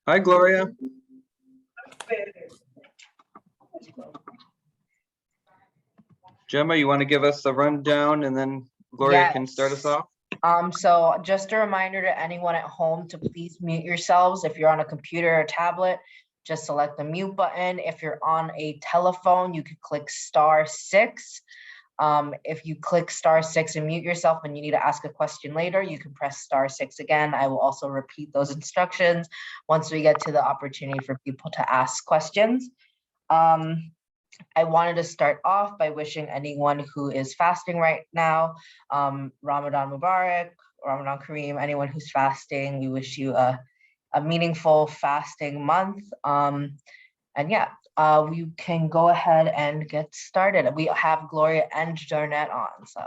Hi, Gloria. Gemma, you want to give us a rundown and then Gloria can start us Yes. off? So just a reminder to anyone at home to please mute yourselves. If you're on a computer or tablet, just select the mute button. If you're on a telephone, you can click *6. If you click *6 and mute yourself and you need to ask a question later, you can press *6 again. I will also repeat those instructions once we get to the opportunity for people to ask questions. I wanted to start off by wishing anyone who is fasting right now, Ramadan Mubarak, Ramadan Kareem, anyone who's fasting, we wish you a meaningful fasting month. And yeah, we can go ahead and get started. We have Gloria and Jarnette on, so.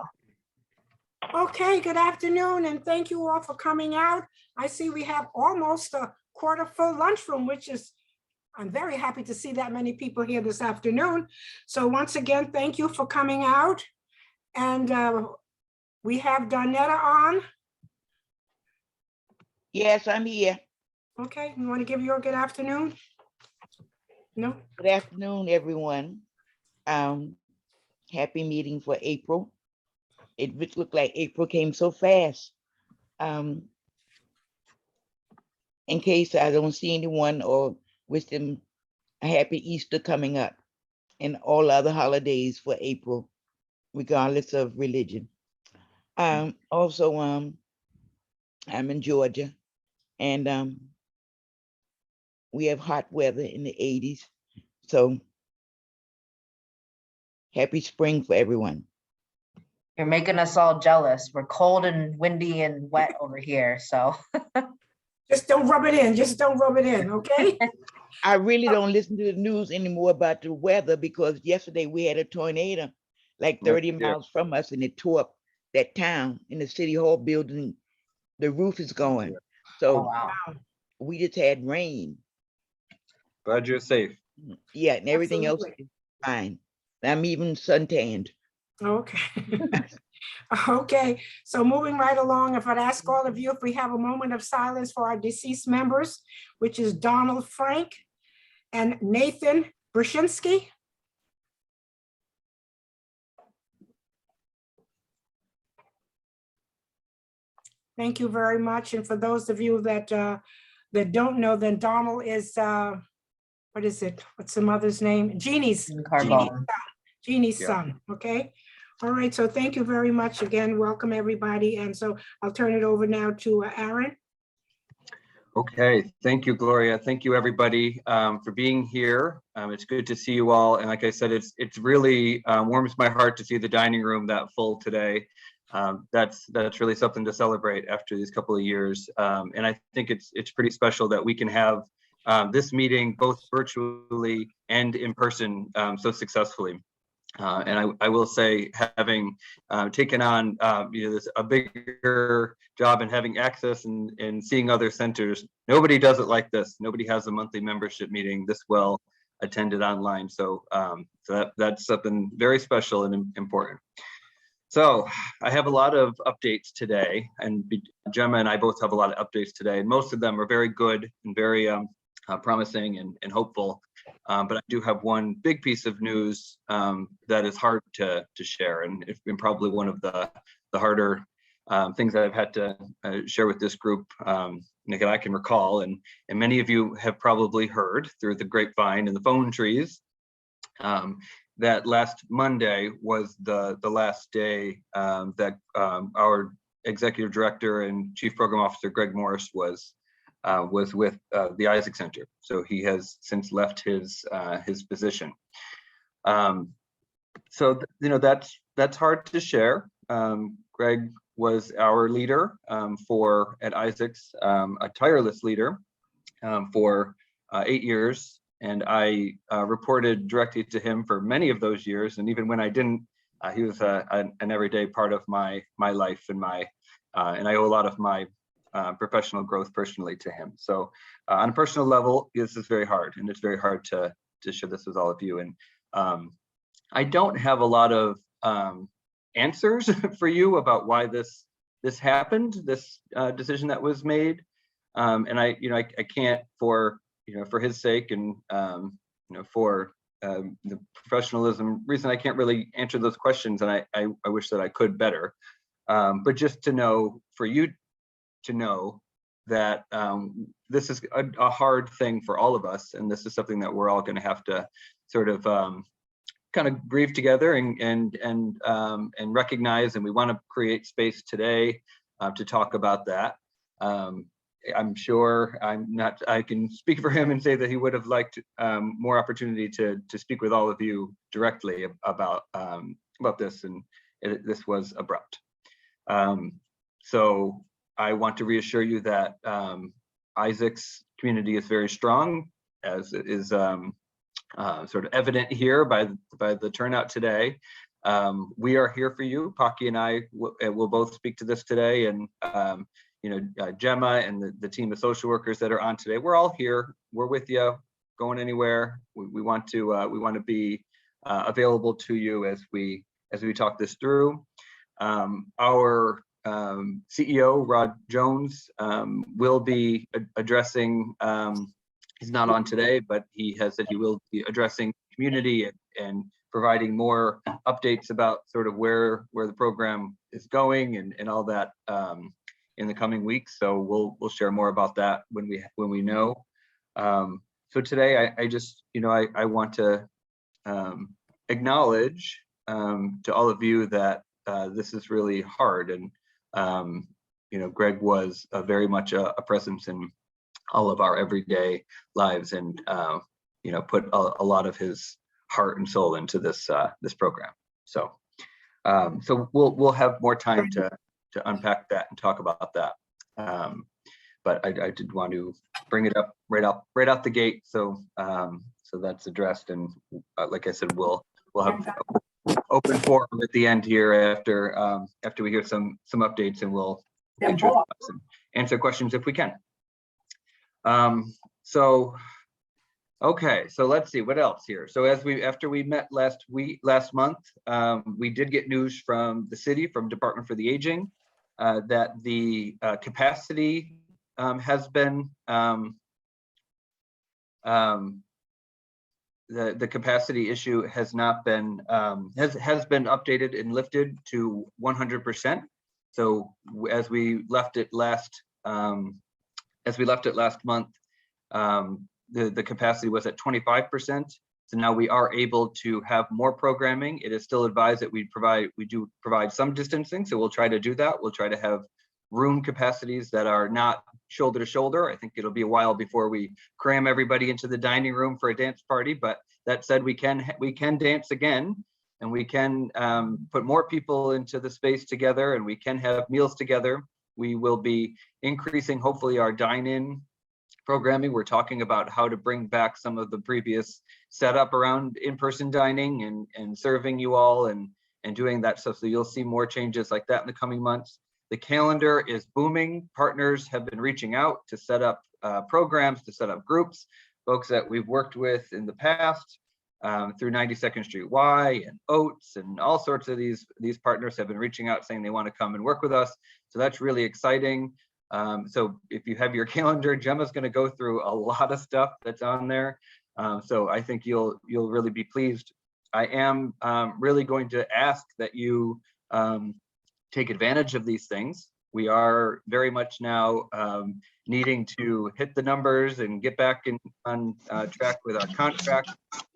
Okay, good afternoon, and thank you all for coming out. I see we have almost a quarter full lunchroom, which is, I'm very happy to see that many people here this afternoon. So once again, thank you for coming out. And we have Donetta on. Yes, I'm here. Okay, you want to give your good afternoon? No? Good afternoon, everyone. Happy meeting for April. It looked like April came so fast. In case I don't see anyone, or wish them a happy Easter coming up and all other holidays for April, regardless of religion. Also, I'm in Georgia, and we have hot weather in the 80s. So happy spring for everyone. You're making us all jealous. We're cold and windy and wet over here, so. Just don't rub it in, just don't rub it in, okay? I really don't listen to the news anymore about the weather, because yesterday we had a tornado like 30 miles from us, and it tore up that town in the city hall building. The roof is going. So Oh, wow. we just had rain. Glad you're safe. Yeah, and everything else Absolutely. is fine. I'm even suntanned. Okay. Okay, so moving right along, if I'd ask all of you if we have a moment of silence for our deceased members, which is Donald Frank and Nathan Brzezinski. Thank you very much. And for those of you that that don't know, then Donald is what is it? What's the mother's name? Jeannie's Carbone. son. Okay. All right. So thank you very much again. Welcome everybody. And so I'll turn it over now to Aaron. Okay, thank you, Gloria. Thank you, everybody, for being here. It's good to see you all. And like I said, it's really warms my heart to see the dining room that full today. That's really something to celebrate after these couple of years. And I think it's pretty special that we can have this meeting both virtually and in person so successfully. And I will say, having taken on a bigger job and having access and seeing other centers, nobody does it like this. Nobody has a monthly membership meeting this well attended online. So, that's something very special and important. So I have a lot of updates today, and Gemma and I both have a lot of updates today, and most of them are very good and very promising and hopeful. But I do have one big piece of news that is hard to share, and it's been probably one of the harder things that I've had to share with this group that I can recall, and many of you have probably heard through the grapevine and the phone trees that last Monday was the last day that our executive director and chief program officer Greg Morris was with the Isaac Center. So he has since left his position. So that's hard to share. Greg was our leader at Isaac's, a tireless leader for 8 years, and I reported directly to him for many of those years. And even when I didn't, he was an everyday part of my life and and I owe a lot of my professional growth personally to him. So on a personal level, this is very hard, and it's very hard to share this with all of you. And I don't have a lot of answers for you about why this happened, this decision that was made. And I can't for his sake and for the professionalism reason, I can't really answer those questions, and I wish that I could better. But just to know, for you to know that this is a hard thing for all of us, and this is something that we're all going to have to sort of kind of grieve together and recognize, and we want to create space today to talk about that. I'm sure I can speak for him and say that he would have liked more opportunity to speak with all of you directly about this, and this was abrupt. So I want to reassure you that Isaac's community is very strong, as is sort of evident here by the turnout today. We are here for you. Paki and I will both speak to this today, and Gemma and the team of social workers that are on today. We're all here. We're with you. Going anywhere. We want to be available to you as we talk this through. Our CEO Rod Jones will be addressing. He's not on today, but he has said he will be addressing community and providing more updates about sort of where the program is going and all that in the coming weeks. So we'll share more about that when we know. So today I just I want to acknowledge to all of you that this is really hard, and Greg was very much a presence in all of our everyday lives, and put a lot of his heart and soul into this program. So we'll have more time to unpack that and talk about that. But I did want to bring it up right out the gate, so that's addressed, and like I said, we'll have open forum at the end here after we hear some updates, and we'll introduce and answer questions if we can. Okay, so let's see what else here. So after we met last month, we did get news from the city, from Department for the Aging, that the capacity has been the capacity issue has not been has been updated and lifted to 100%. So as we left it last month, the capacity was at 25%. So now we are able to have more programming. It is still advised that we do provide some distancing. So we'll try to do that. We'll try to have room capacities that are not shoulder to shoulder. I think it'll be a while before we cram everybody into the dining room for a dance party. But that said, we can dance again, and we can put more people into the space together, and we can have meals together. We will be increasing, hopefully, our dine-in programming. We're talking about how to bring back some of the previous setup around in-person dining and serving you all and doing that stuff. So you'll see more changes like that in the coming months. The calendar is booming. Partners have been reaching out to set up programs, to set up groups, folks that we've worked with in the past through 92nd Street Y and Oats, and all sorts of these partners have been reaching out saying they want to come and work with us. So that's really exciting. So if you have your calendar, Gemma's going to go through a lot of stuff that's on there. So I think you'll really be pleased. I am really going to ask that you take advantage of these things. We are very much now needing to hit the numbers and get back on track with our contract,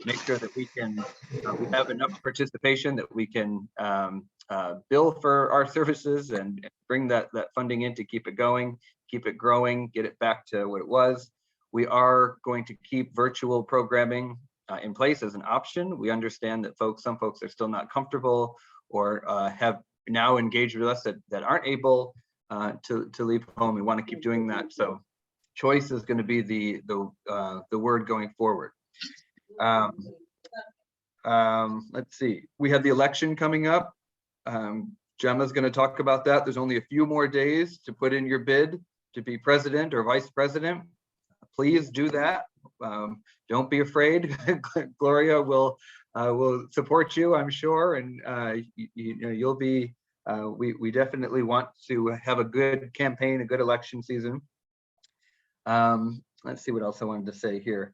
make sure that we have enough participation that we can bill for our services and bring that funding in to keep it going, keep it growing, get it back to what it was. We are going to keep virtual programming in place as an option. We understand that some folks are still not comfortable or have now engaged with us that aren't able to leave home. We want to keep doing that. So choice is going to be the word going forward. Let's see. We have the election coming up. Gemma's going to talk about that. There's only a few more days to put in your bid to be president or vice president. Please do that. Don't be afraid. Gloria will support you, I'm sure, and you'll be. We definitely want to have a good campaign, a good election season. Let's see what else I wanted to say here.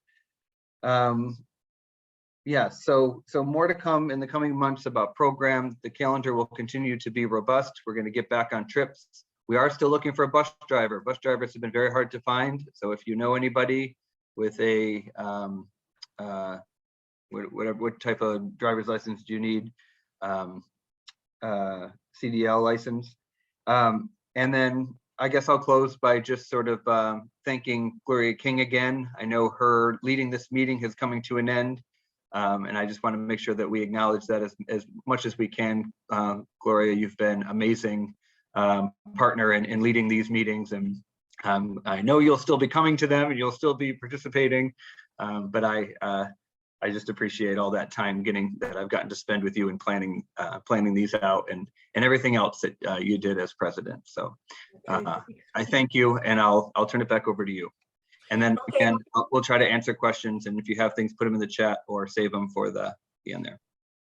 Yeah, so more to come in the coming months about programs. The calendar will continue to be robust. We're going to get back on trips. We are still looking for a bus driver. Bus drivers have been very hard to find. So if you know anybody with a what type of driver's license do you need? CDL license. And then I guess I'll close by just sort of thanking Gloria King again. I know her leading this meeting is coming to an end. And I just want to make sure that we acknowledge that as much as we can. Gloria, you've been amazing partner in leading these meetings. And I know you'll still be coming to them and you'll still be participating. But I just appreciate all that time that I've gotten to spend with you and planning these out and everything else that you did as president. So I thank you, and I'll turn it back over to you. And then again, we'll try to answer questions, and if you have things, put them in the chat or save them for the end there.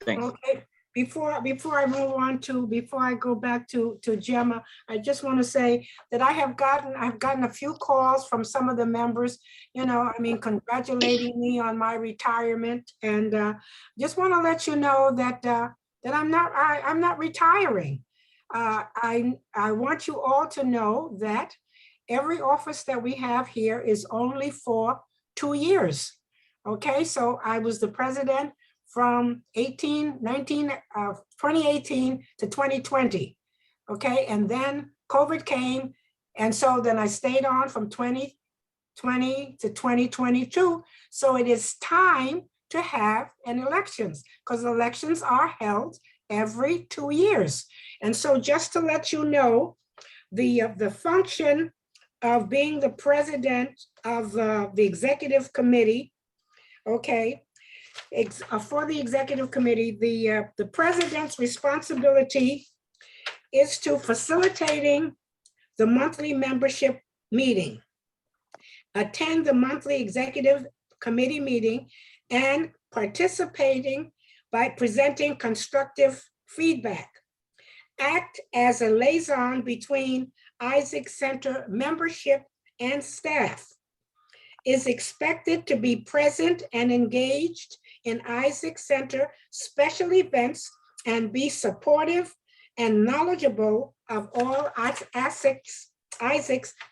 Thanks. Okay, before I move on before I go back to Gemma, I just want to say that I've gotten a few calls from some of the members, congratulating me on my retirement, and just want to let you know that I'm not retiring. I want you all to know that every office that we have here is only for 2 years. Okay, so I was the president from 2018 to 2020. Okay, and then COVID came. And so then I stayed on from 2020 to 2022. So it is time to have an elections, because elections are held every 2 years. And so just to let you know, the function of being the president of the executive committee, okay, for the executive committee, the president's responsibility is to facilitating the monthly membership meeting, attend the monthly executive committee meeting, and participating by presenting constructive feedback, act as a liaison between Isaac Center membership and staff, is expected to be present and engaged in Isaac Center special events and be supportive and knowledgeable of all Isaac's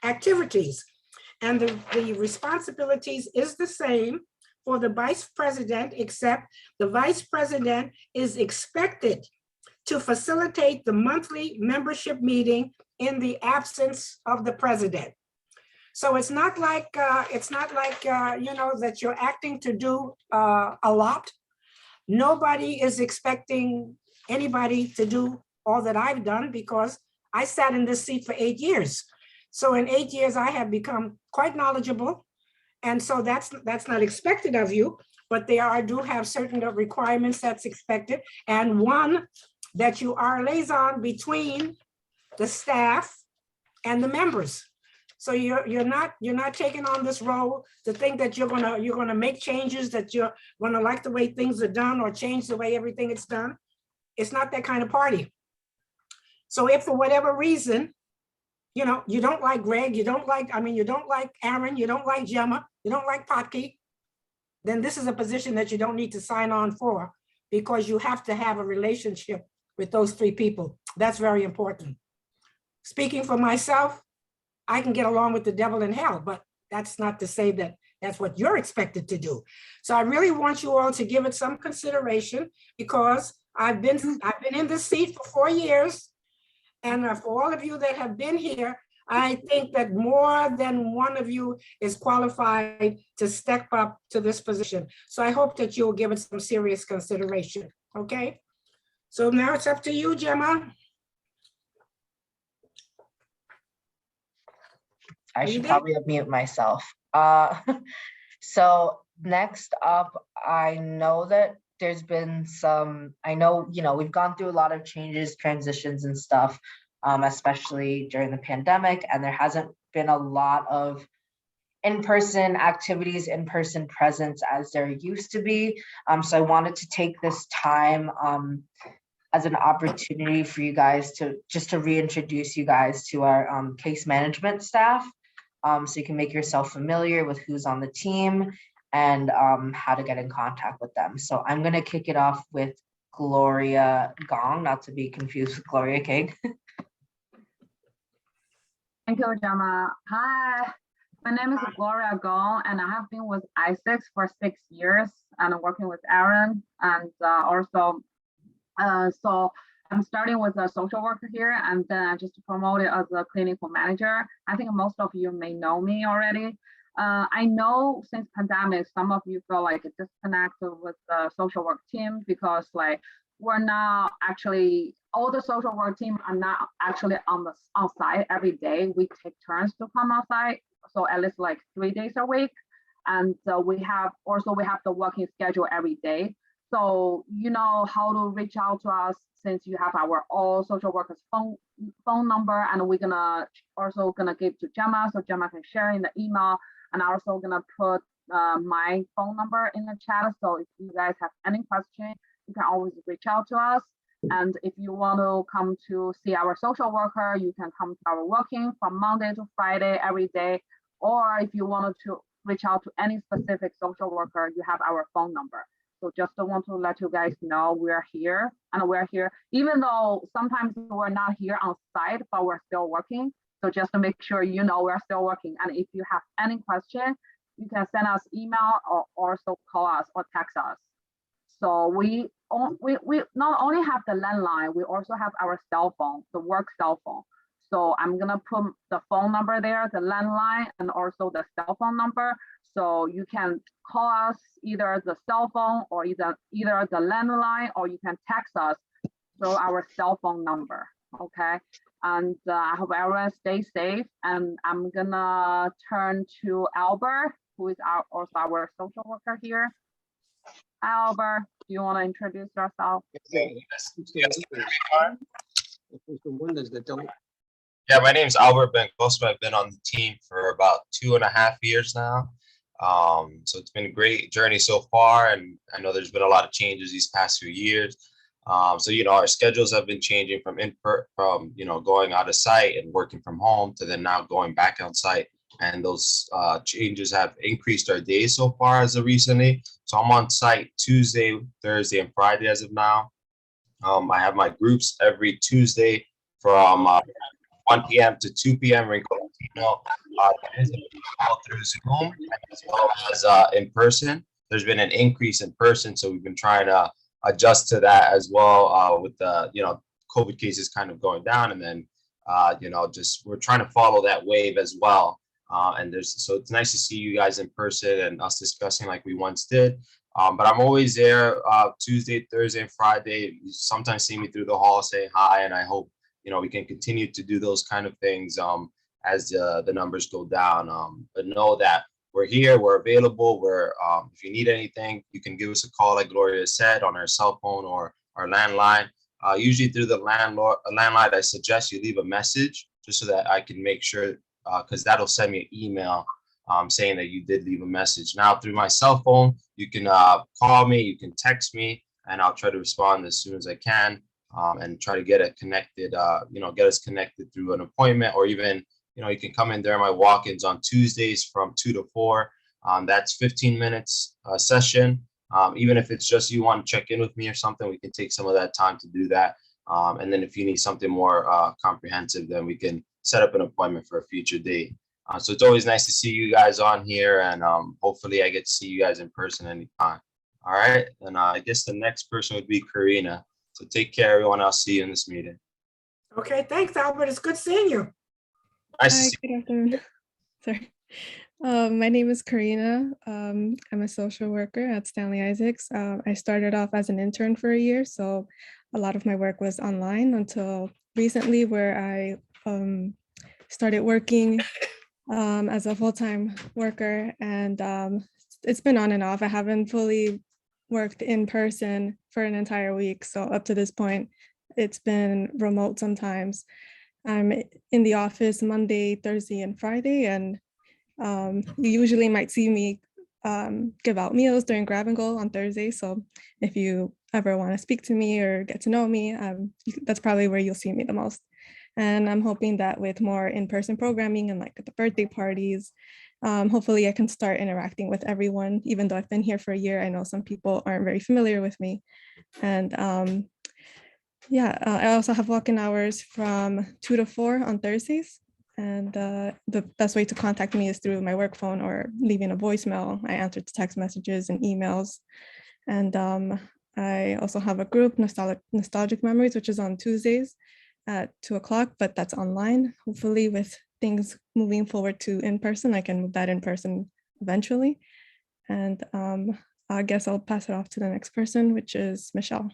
activities. And the responsibilities is the same for the vice president, except the vice president is expected to facilitate the monthly membership meeting in the absence of the president. So it's not like that you're acting to do a lot. Nobody is expecting anybody to do all that I've done, because I sat in this seat for 8 years. So in 8 years, I have become quite knowledgeable. And so that's not expected of you, but I do have certain requirements that's expected. And one, that you are a liaison between the staff and the members. So you're not taking on this role to think that you're gonna make changes, that you're gonna like the way things are done or change the way everything is done. It's not that kind of party. So if for whatever reason, you don't like Greg, you don't like Aaron, you don't like Gemma, you don't like Patki, then this is a position that you don't need to sign on for, because you have to have a relationship with those 3 people. That's very important. Speaking for myself, I can get along with the devil in hell, but that's not to say that that's what you're expected to do. So I really want you all to give it some consideration, because I've been in this seat for 4 years. And for all of you that have been here, I think that more than one of you is qualified to step up to this position. So I hope that you'll give it some serious consideration, okay? So now it's up to you, Gemma. I should probably mute myself. So next up, I know that there's been we've gone through a lot of changes, transitions and stuff, especially during the pandemic, and there hasn't been a lot of in-person activities, in-person presence as there used to be. So I wanted to take this time as an opportunity for you guys to reintroduce you guys to our case management staff. so you can make yourself familiar with who's on the team and how to get in contact with them. So I'm gonna kick it off with Gloria Gong, not to be confused with Gloria King. Thank you, Gemma. Hi, my name is Gloria Gong, and I have been with ISIX for 6 years, and I'm working with Aaron, and so I'm starting with a social worker here, and then I just promoted as a clinical manager. I think most of you may know me already. I know since pandemic, some of you feel like disconnected with the social work team because like we're not actually, all the social work team are not actually on site every day. We take turns to come outside, so at least like 3 days a week. And we have the working schedule every day. So you know how to reach out to us since you have our all social workers phone number, and we're also gonna give to Gemma so Gemma can share in the email, and I'm also gonna put my phone number in the chat. So if you guys have any question, you can always reach out to us. And if you want to come to see our social worker, you can come to our working from Monday to Friday every day. Or if you wanted to reach out to any specific social worker, you have our phone number. So just want to let you guys know we're here, and we're here, even though sometimes we're not here on site, but we're still working. So just to make sure you know we're still working. And if you have any question, you can send us email or also call us or text us. So we not only have the landline, we also have our cell phone, the work cell phone. So I'm gonna put the phone number there, the landline, and also the cell phone number. So you can call us either the cell phone or either the landline, or you can text us through our cell phone number, okay? And I hope everyone stays safe. And I'm gonna turn to Albert, who is also our social worker here. Albert, do you wanna introduce yourself? Yeah, my name is Albert Bencoso. I've been on the team for about 2.5 years now. So it's been a great journey so far, and I know there's been a lot of changes these past few years. So you know, our schedules have been changing from you know, going out of site and working from home to then now going back on site, and those changes have increased our days so far as of recently. So I'm on site Tuesday, Thursday, and Friday as of now. I have my groups every Tuesday from 1 p.m. to 2 p.m. All through Zoom as well as in person. There's been an increase in person, so we've been trying to adjust to that as well with the, you know, COVID cases kind of going down, and then you know, just we're trying to follow that wave as well. So it's nice to see you guys in person and us discussing like we once did. But I'm always there Tuesday, Thursday, and Friday. You sometimes see me through the hall saying hi, and I hope, you know, we can continue to do those kind of things as the numbers go down. But know that we're here, we're available. If you need anything, you can give us a call, like Gloria said, on our cell phone or our landline. Usually through the landline, I suggest you leave a message just so that I can make sure, because that'll send me an email saying that you did leave a message. Now through my cell phone, you can call me, you can text me, and I'll try to respond as soon as I can. And try to get it connected, you know, get us connected through an appointment, or even, you know, you can come in during my walk-ins on Tuesdays from 2 to 4. That's 15 minutes session. Even if it's just you want to check in with me or something, we can take some of that time to do that. And then if you need something more comprehensive, then we can set up an appointment for a future date. So it's always nice to see you guys on here, and hopefully I get to see you guys in person anytime. All right, and I guess the next person would be Karina. So take care, everyone. I'll see you in this meeting. Okay, thanks, Albert. It's good seeing you. Nice to Hi, see good afternoon. Sorry. My name is Karina. I'm a social worker at Stanley Isaacs. I started off as an intern for a year, so a lot of my work was online until recently, where I started working as a full-time worker, and it's been on and off. I haven't fully worked in person for an entire week, so up to this point, it's been remote sometimes. I'm in the office Monday, Thursday, and Friday, and you usually might see me give out meals during grab and go on Thursday. So if you ever want to speak to me or get to know me, that's probably where you'll see me the most. And I'm hoping that with more in-person programming and like the birthday parties, hopefully I can start interacting with everyone. Even though I've been here for a year, I know some people aren't very familiar with me. And yeah, I also have walk-in hours from 2 to 4 on Thursdays. And the best way to contact me is through my work phone or leaving a voicemail. I answer to text messages and emails. And I also have a group, Nostalgic Memories, which is on Tuesdays at 2 o'clock, but that's online. Hopefully with things moving forward to in person, I can move that in person eventually. And I guess I'll pass it off to the next person, which is Michelle.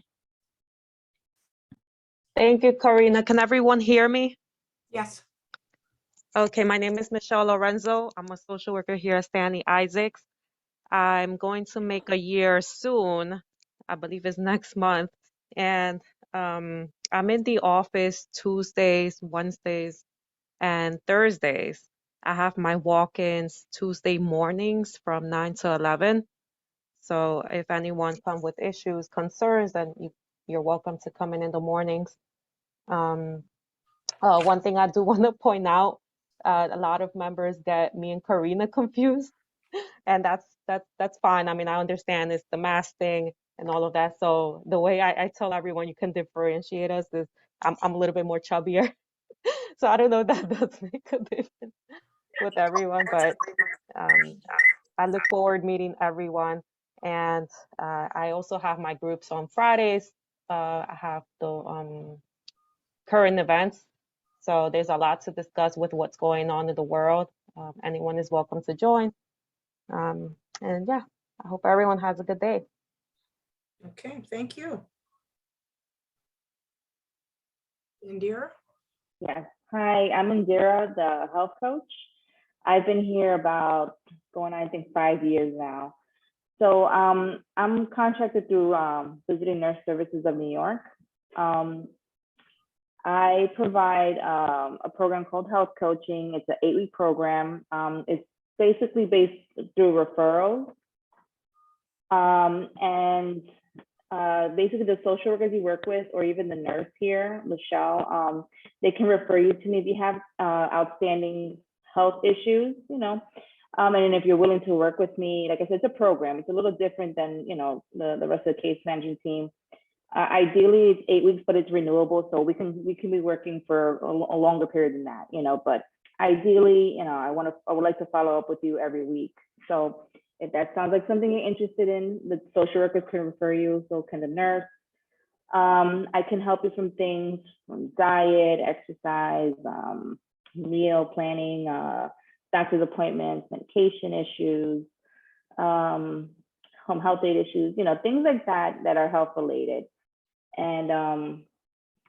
Thank you, Karina. Can everyone hear me? Yes. Okay, my name is Michelle Lorenzo. I'm a social worker here at Stanley Isaacs. I'm going to make a year soon. I believe it's next month. And I'm in the office Tuesdays, Wednesdays, and Thursdays. I have my walk-ins Tuesday mornings from 9 to 11. So if anyone comes with issues, concerns, then you're welcome to come in the mornings. One thing I do want to point out, a lot of members get me and Karina confused, and that's fine. I mean, I understand it's the mask thing and all of that. So the way I tell everyone you can differentiate us is I'm a little bit more chubbier. So I don't know if that does make a difference with everyone, but I look forward meeting everyone. And I also have my groups on Fridays. I have the current events. So there's a lot to discuss with what's going on in the world. Anyone is welcome to join. And yeah, I hope everyone has a good day. Okay, thank you. Indira? Yes. Hi, I'm Indira, the health coach. I've been here about going on, I think, 5 years now. So I'm contracted through Visiting Nurse Services of New York. I provide a program called Health Coaching. It's an 8-week program. It's basically based through referrals. Basically the social workers you work with, or even the nurse here, Michelle, they can refer you to me if you have outstanding health issues, you know. And if you're willing to work with me, like I said, it's a program. It's a little different than, you know, the rest of the case management team. Ideally, it's 8 weeks, but it's renewable, so we can be working for a longer period than that, you know. But ideally, you know, I would like to follow up with you every week. So if that sounds like something you're interested in, the social workers can refer you, so can the nurse. I can help you from things from diet, exercise, meal planning, doctor's appointments, medication issues, home health aid issues, you know, things like that that are health related. And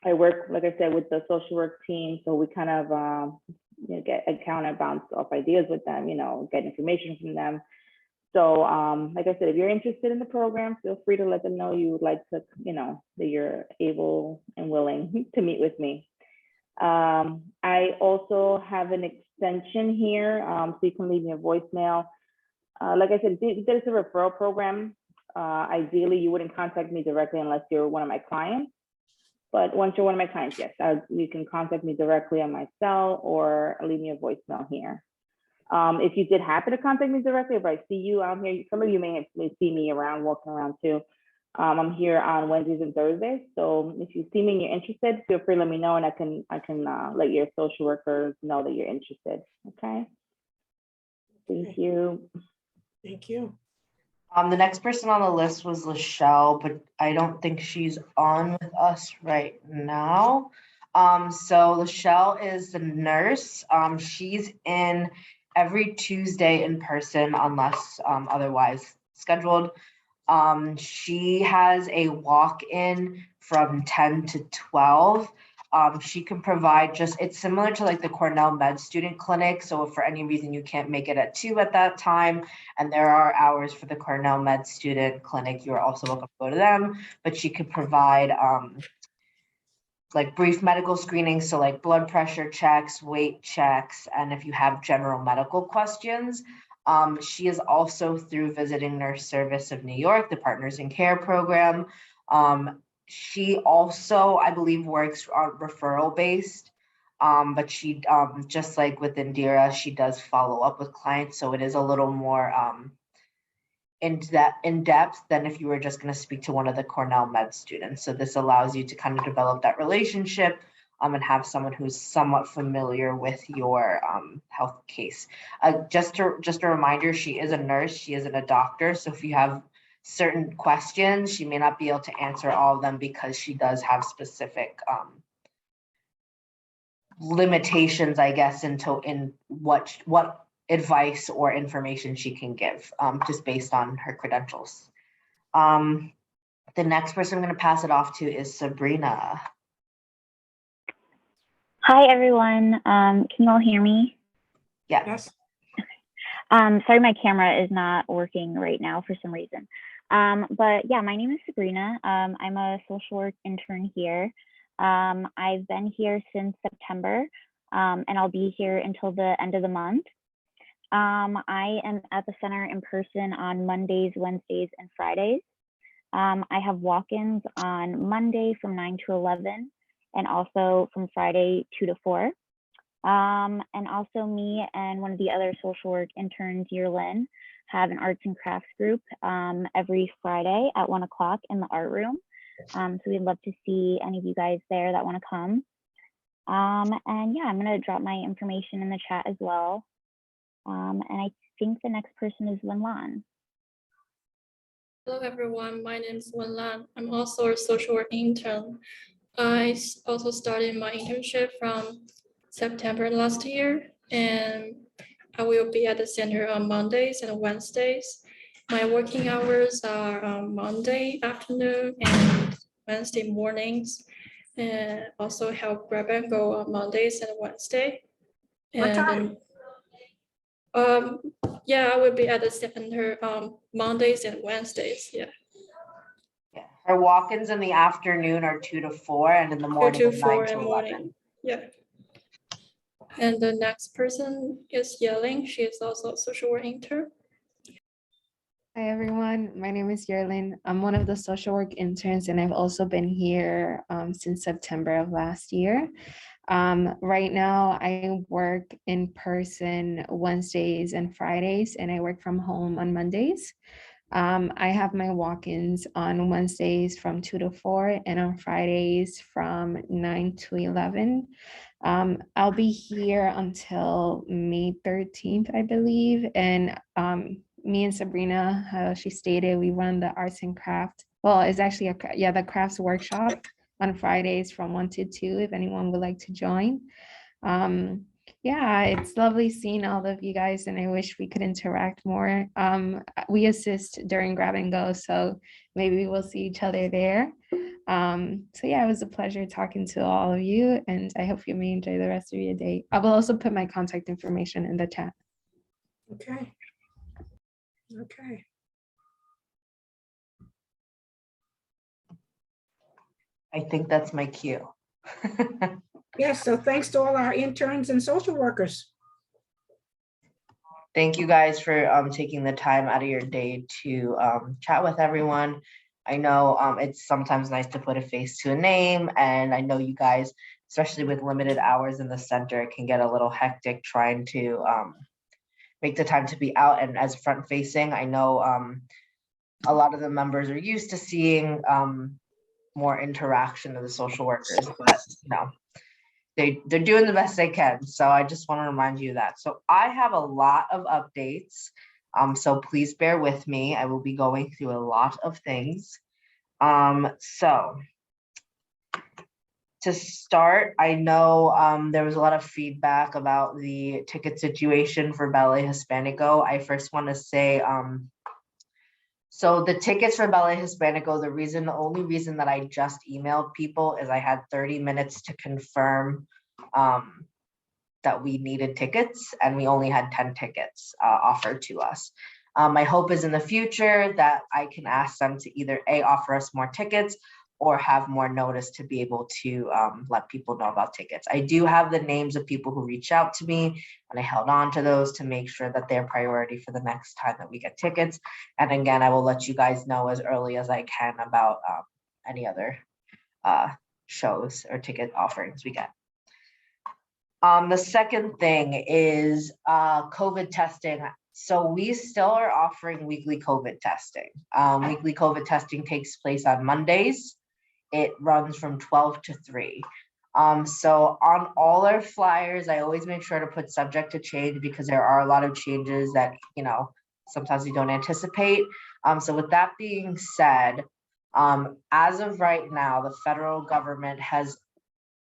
I work, like I said, with the social work team, so we kind of you know, get a counter, bounce off ideas with them, you know, get information from them. So like I said, if you're interested in the program, feel free to let them know you would like to, you know, that you're able and willing to meet with me. I also have an extension here, so you can leave me a voicemail. Like I said, there's a referral program. Ideally, you wouldn't contact me directly unless you're one of my clients. But once you're one of my clients, yes, you can contact me directly on my cell or leave me a voicemail here. If you did happen to contact me directly, if I see you out here, some of you may see me around, walking around too. I'm here on Wednesdays and Thursdays. So if you see me and you're interested, feel free to let me know, and I can let your social workers know that you're interested. Okay. Thank you. Thank you. The next person on the list was Lachelle, but I don't think she's on with us right now. So Lachelle is the nurse. She's in every Tuesday in person unless otherwise scheduled. She has a walk-in from 10 to 12. She can provide it's similar to like the Cornell Med Student Clinic. So if for any reason you can't make it at 2 at that time, and there are hours for the Cornell Med Student Clinic, you're also welcome to go to them, but she could provide like brief medical screenings. So like blood pressure checks, weight checks, and if you have general medical questions. She is also through Visiting Nurse Service of New York, the Partners in Care program. She also, I believe, works on referral based. But she, just like with Indira, she does follow up with clients, so it is a little more in depth than if you were just going to speak to one of the Cornell med students. So this allows you to kind of develop that relationship and have someone who's somewhat familiar with your health case. Just a reminder, she is a nurse, she isn't a doctor. So if you have certain questions, she may not be able to answer all of them because she does have specific limitations, I guess, in what advice or information she can give, just based on her credentials. The next person I'm going to pass it off to is Sabrina. Hi, everyone. Can you all hear me? Yeah. Yes. Sorry, my camera is not working right now for some reason. But yeah, my name is Sabrina. I'm a social work intern here. I've been here since September, and I'll be here until the end of the month. I am at the center in person on Mondays, Wednesdays, and Fridays. I have walk-ins on Monday from 9 to 11, and also from Friday 2 to 4. And also me and one of the other social work interns, Yerlin, have an arts and crafts group every Friday at 1 o'clock in the art room. So we'd love to see any of you guys there that want to come. And yeah, I'm going to drop my information in the chat as well. And I think the next person is Wenlan. Hello everyone, my name is Wenlan. I'm also a social work intern. I also started my internship from September last year, and I will be at the center on Mondays and Wednesdays. My working hours are on Monday afternoon and Wednesday mornings, and also help grab and go on Mondays and Wednesday. What time? Yeah, I will be at the center Mondays and Wednesdays. Yeah. Her walk-ins in the afternoon are 2 to 4, and in the 2 morning to are 9 4 to in the 11. morning. Yeah. And the next person is Yelling. She is also a social work intern. Hi everyone, my name is Yerlin. I'm one of the social work interns and I've also been here since September of last year. Right now I work in person Wednesdays and Fridays and I work from home on Mondays. I have my walk-ins on Wednesdays from 2 to 4 and on Fridays from 9 to 11. I'll be here until May 13th, I believe. And me and Sabrina, how she stated, we run the arts and craft. Well, it's actually the crafts workshop on Fridays from 1 to 2, if anyone would like to join. Yeah, it's lovely seeing all of you guys and I wish we could interact more. We assist during grab and go, so maybe we'll see each other there. So yeah, it was a pleasure talking to all of you and I hope you may enjoy the rest of your day. I will also put my contact information in the chat. Okay. Okay. I think that's my cue. Yes, so thanks to all our interns and social workers. Thank you guys for taking the time out of your day to chat with everyone. I know it's sometimes nice to put a face to a name, and I know you guys, especially with limited hours in the center, it can get a little hectic trying to make the time to be out. And as front facing, I know a lot of the members are used to seeing more interaction of the social workers, but you know, they're doing the best they can. So I just want to remind you of that. So I have a lot of updates. So please bear with me. I will be going through a lot of things. So to start, I know there was a lot of feedback about the ticket situation for Ballet Hispanico. I first want to say, so the tickets for Ballet Hispanico, the only reason that I just emailed people is I had 30 minutes to confirm that we needed tickets and we only had 10 tickets offered to us. My hope is in the future that I can ask them to either offer us more tickets or have more notice to be able to let people know about tickets. I do have the names of people who reached out to me and I held on to those to make sure that they're priority for the next time that we get tickets. And again, I will let you guys know as early as I can about any other shows or ticket offerings we get. The second thing is COVID testing. So we still are offering weekly COVID testing. Weekly COVID testing takes place on Mondays. It runs from 12 to 3. So on all our flyers, I always make sure to put subject to change because there are a lot of changes that, you know, sometimes we don't anticipate. So with that being said, as of right now, the federal government has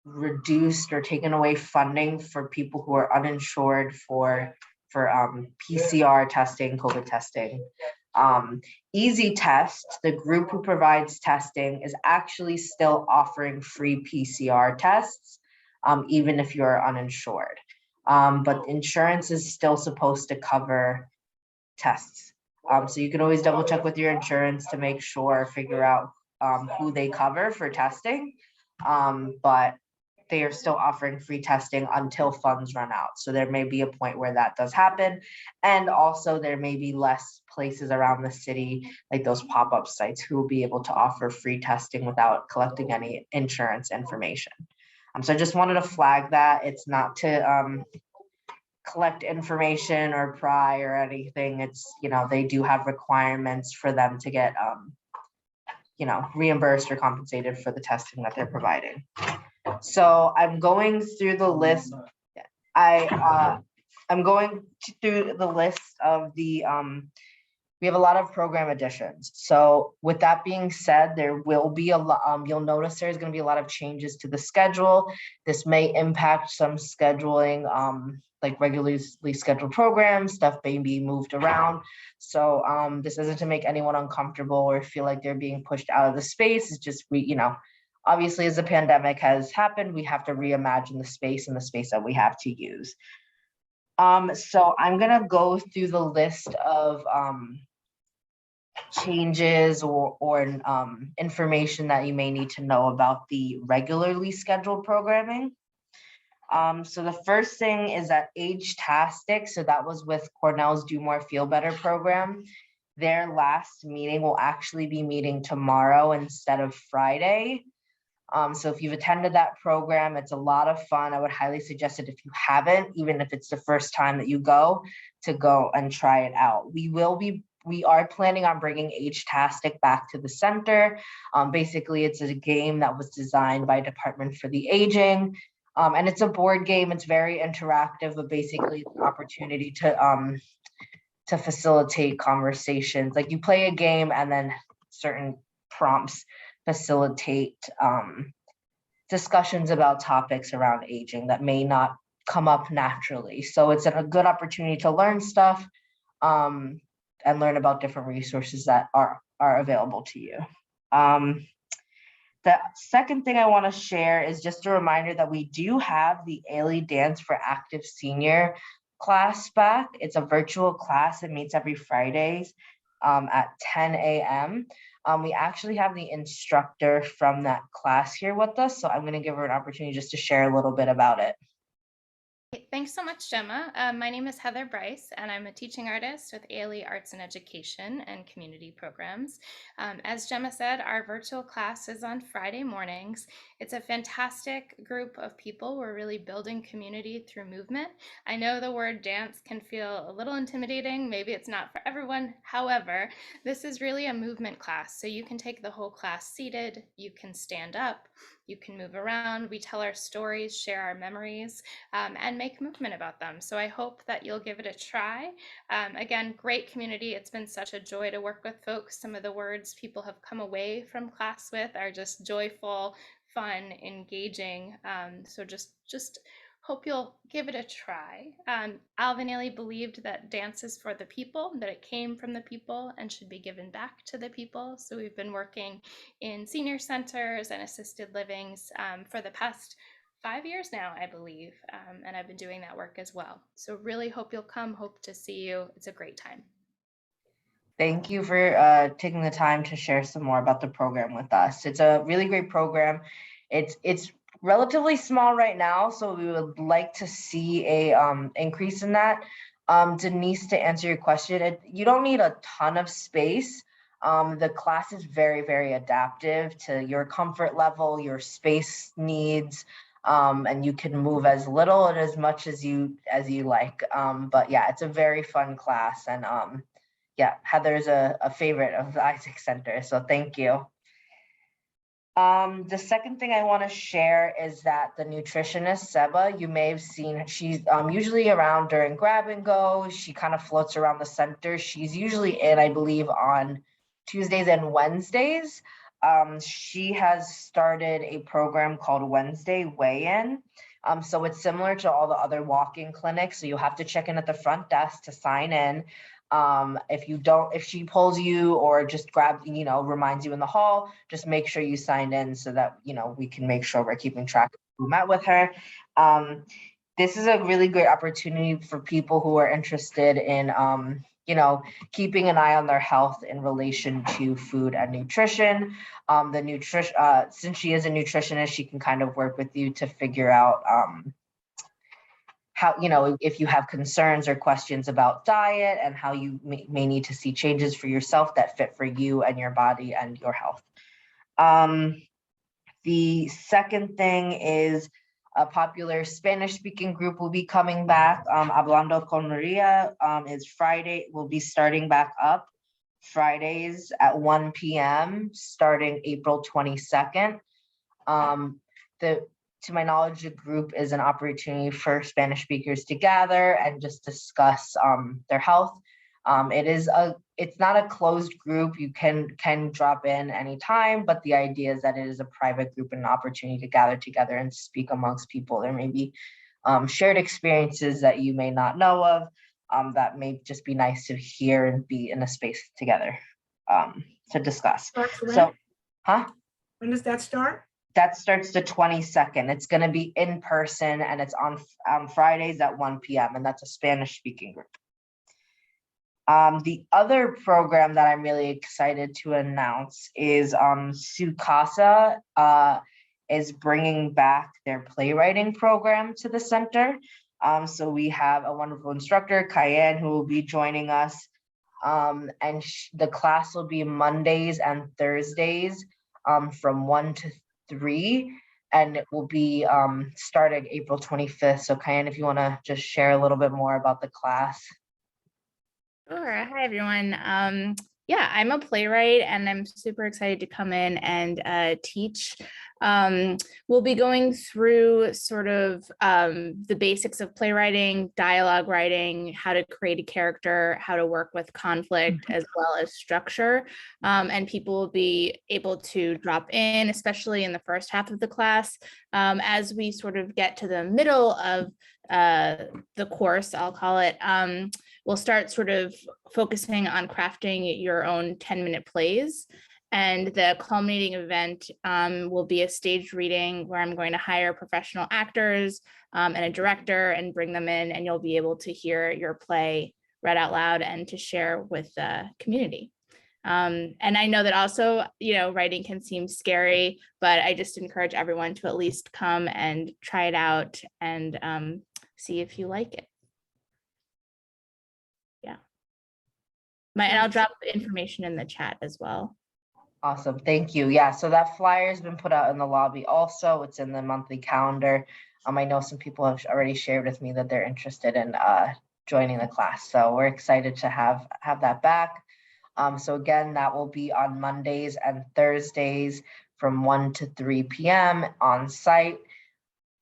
reduced or taken away funding for people who are uninsured for PCR testing, COVID testing. Easy Test, the group who provides testing, is actually still offering free PCR tests, even if you're uninsured. But insurance is still supposed to cover tests. So you can always double check with your insurance to make sure, figure out who they cover for testing. But they are still offering free testing until funds run out. So there may be a point where that does happen. And also there may be less places around the city, like those pop-up sites, who will be able to offer free testing without collecting any insurance information. So I just wanted to flag that. It's not to collect information or pry or anything. It's, you know, they do have requirements for them to get, you know, reimbursed or compensated for the testing that they're providing. So I'm going through the list. I'm going through the list of the, we have a lot of program additions. So with that being said, there will be a lot, you'll notice there's going to be a lot of changes to the schedule. This may impact some scheduling, like regularly scheduled programs, stuff may be moved around. So this isn't to make anyone uncomfortable or feel like they're being pushed out of the space. It's just, you know, obviously as the pandemic has happened, we have to reimagine the space and the space that we have to use. So I'm gonna go through the list of changes or information that you may need to know about the regularly scheduled programming. So the first thing is that Age-tastic, so that was with Cornell's Do More Feel Better program. Their last meeting will actually be meeting tomorrow instead of Friday. So if you've attended that program, it's a lot of fun. I would highly suggest it if you haven't, even if it's the first time that you go, to go and try it out. We are planning on bringing Age-tastic back to the center. Basically, it's a game that was designed by Department for the Aging. And it's a board game. It's very interactive, but basically it's an opportunity to facilitate conversations. Like you play a game and then certain prompts facilitate discussions about topics around aging that may not come up naturally. So it's a good opportunity to learn stuff and learn about different resources that are available to you. The second thing I want to share is just a reminder that we do have the Ailey Dance for Active Senior class back. It's a virtual class. It meets every Fridays at 10 a.m. We actually have the instructor from that class here with us, so I'm going to give her an opportunity just to share a little bit about it. Thanks so much, Gemma. My name is Heather Bryce, and I'm a teaching artist with Ailey Arts and Education and Community Programs. As Gemma said, our virtual class is on Friday mornings. It's a fantastic group of people. We're really building community through movement. I know the word dance can feel a little intimidating. Maybe it's not for everyone. However, this is really a movement class, so you can take the whole class seated, you can stand up, you can move around. We tell our stories, share our memories, and make movement about them. So I hope that you'll give it a try. Again, great community. It's been such a joy to work with folks. Some of the words people have come away from class with are just joyful, fun, engaging. So just hope you'll give it a try. Alvin Ailey believed that dance is for the people, that it came from the people and should be given back to the people. So we've been working in senior centers and assisted livings for the past 5 years now, I believe, and I've been doing that work as well. So really hope you'll come, hope to see you. It's a great time. Thank you for taking the time to share some more about the program with us. It's a really great program. It's relatively small right now, so we would like to see a increase in that. Denise, to answer your question, you don't need a ton of space. The class is very, very adaptive to your comfort level, your space needs. And you can move as little and as much as you like. But yeah, it's a very fun class. And yeah, Heather's a favorite of the Isaac Center. So thank you. The second thing I want to share is that the nutritionist Seba, you may have seen, she's usually around during grab and go. She kind of floats around the center. She's usually in, I believe, on Tuesdays and Wednesdays. She has started a program called Wednesday Weigh-In. So it's similar to all the other walk-in clinics. So you'll have to check in at the front desk to sign in. If she pulls you or just grabs, reminds you in the hall, just make sure you sign in so that, we can make sure we're keeping track of who met with her. This is a really great opportunity for people who are interested in, keeping an eye on their health in relation to food and nutrition. Since she is a nutritionist, she can kind of work with you to figure out, how, if you have concerns or questions about diet and how you may need to see changes for yourself that fit for you and your body and your health. The second thing is a popular Spanish speaking group will be coming back. Hablando con Maria is Friday, will be starting back up Fridays at 1 p.m. starting April 22nd. To my knowledge, the group is an opportunity for Spanish speakers to gather and just discuss their health. It's not a closed group. You can drop in anytime, but the idea is that it is a private group and an opportunity to gather together and speak amongst people. There may be shared experiences that you may not know of that may just be nice to hear and be in a space together to discuss. So, when does that start? That starts the 22nd. It's going to be in person and it's on Fridays at 1 p.m. and that's a Spanish speaking group. The other program that I'm really excited to announce is Sukasa is bringing back their playwriting program to the center. So we have a wonderful instructor, Cayenne, who will be joining us. And the class will be Mondays and Thursdays from 1 to 3, and it will be starting April 25th. So Cayenne, if you want to just share a little bit more about the class. Sure. Hi, everyone. Yeah, I'm a playwright and I'm super excited to come in and teach. We'll be going through sort of the basics of playwriting, dialogue writing, how to create a character, how to work with conflict, as well as structure. And people will be able to drop in, especially in the first half of the class. As we sort of get to the middle of the course, I'll call it, we'll start sort of focusing on crafting your own 10-minute plays. And the culminating event will be a staged reading where I'm going to hire professional actors and a director and bring them in, and you'll be able to hear your play read out loud and to share with the community. And I know that also, writing can seem scary, but I just encourage everyone to at least come and try it out and see if you like it. Yeah. And I'll drop the information in the chat as well. Awesome, thank you. Yeah, so that flyer has been put out in the lobby also. It's in the monthly calendar. I know some people have already shared with me that they're interested in joining the class. So we're excited to have that back. So again, that will be on Mondays and Thursdays from 1 to 3 p.m. on site.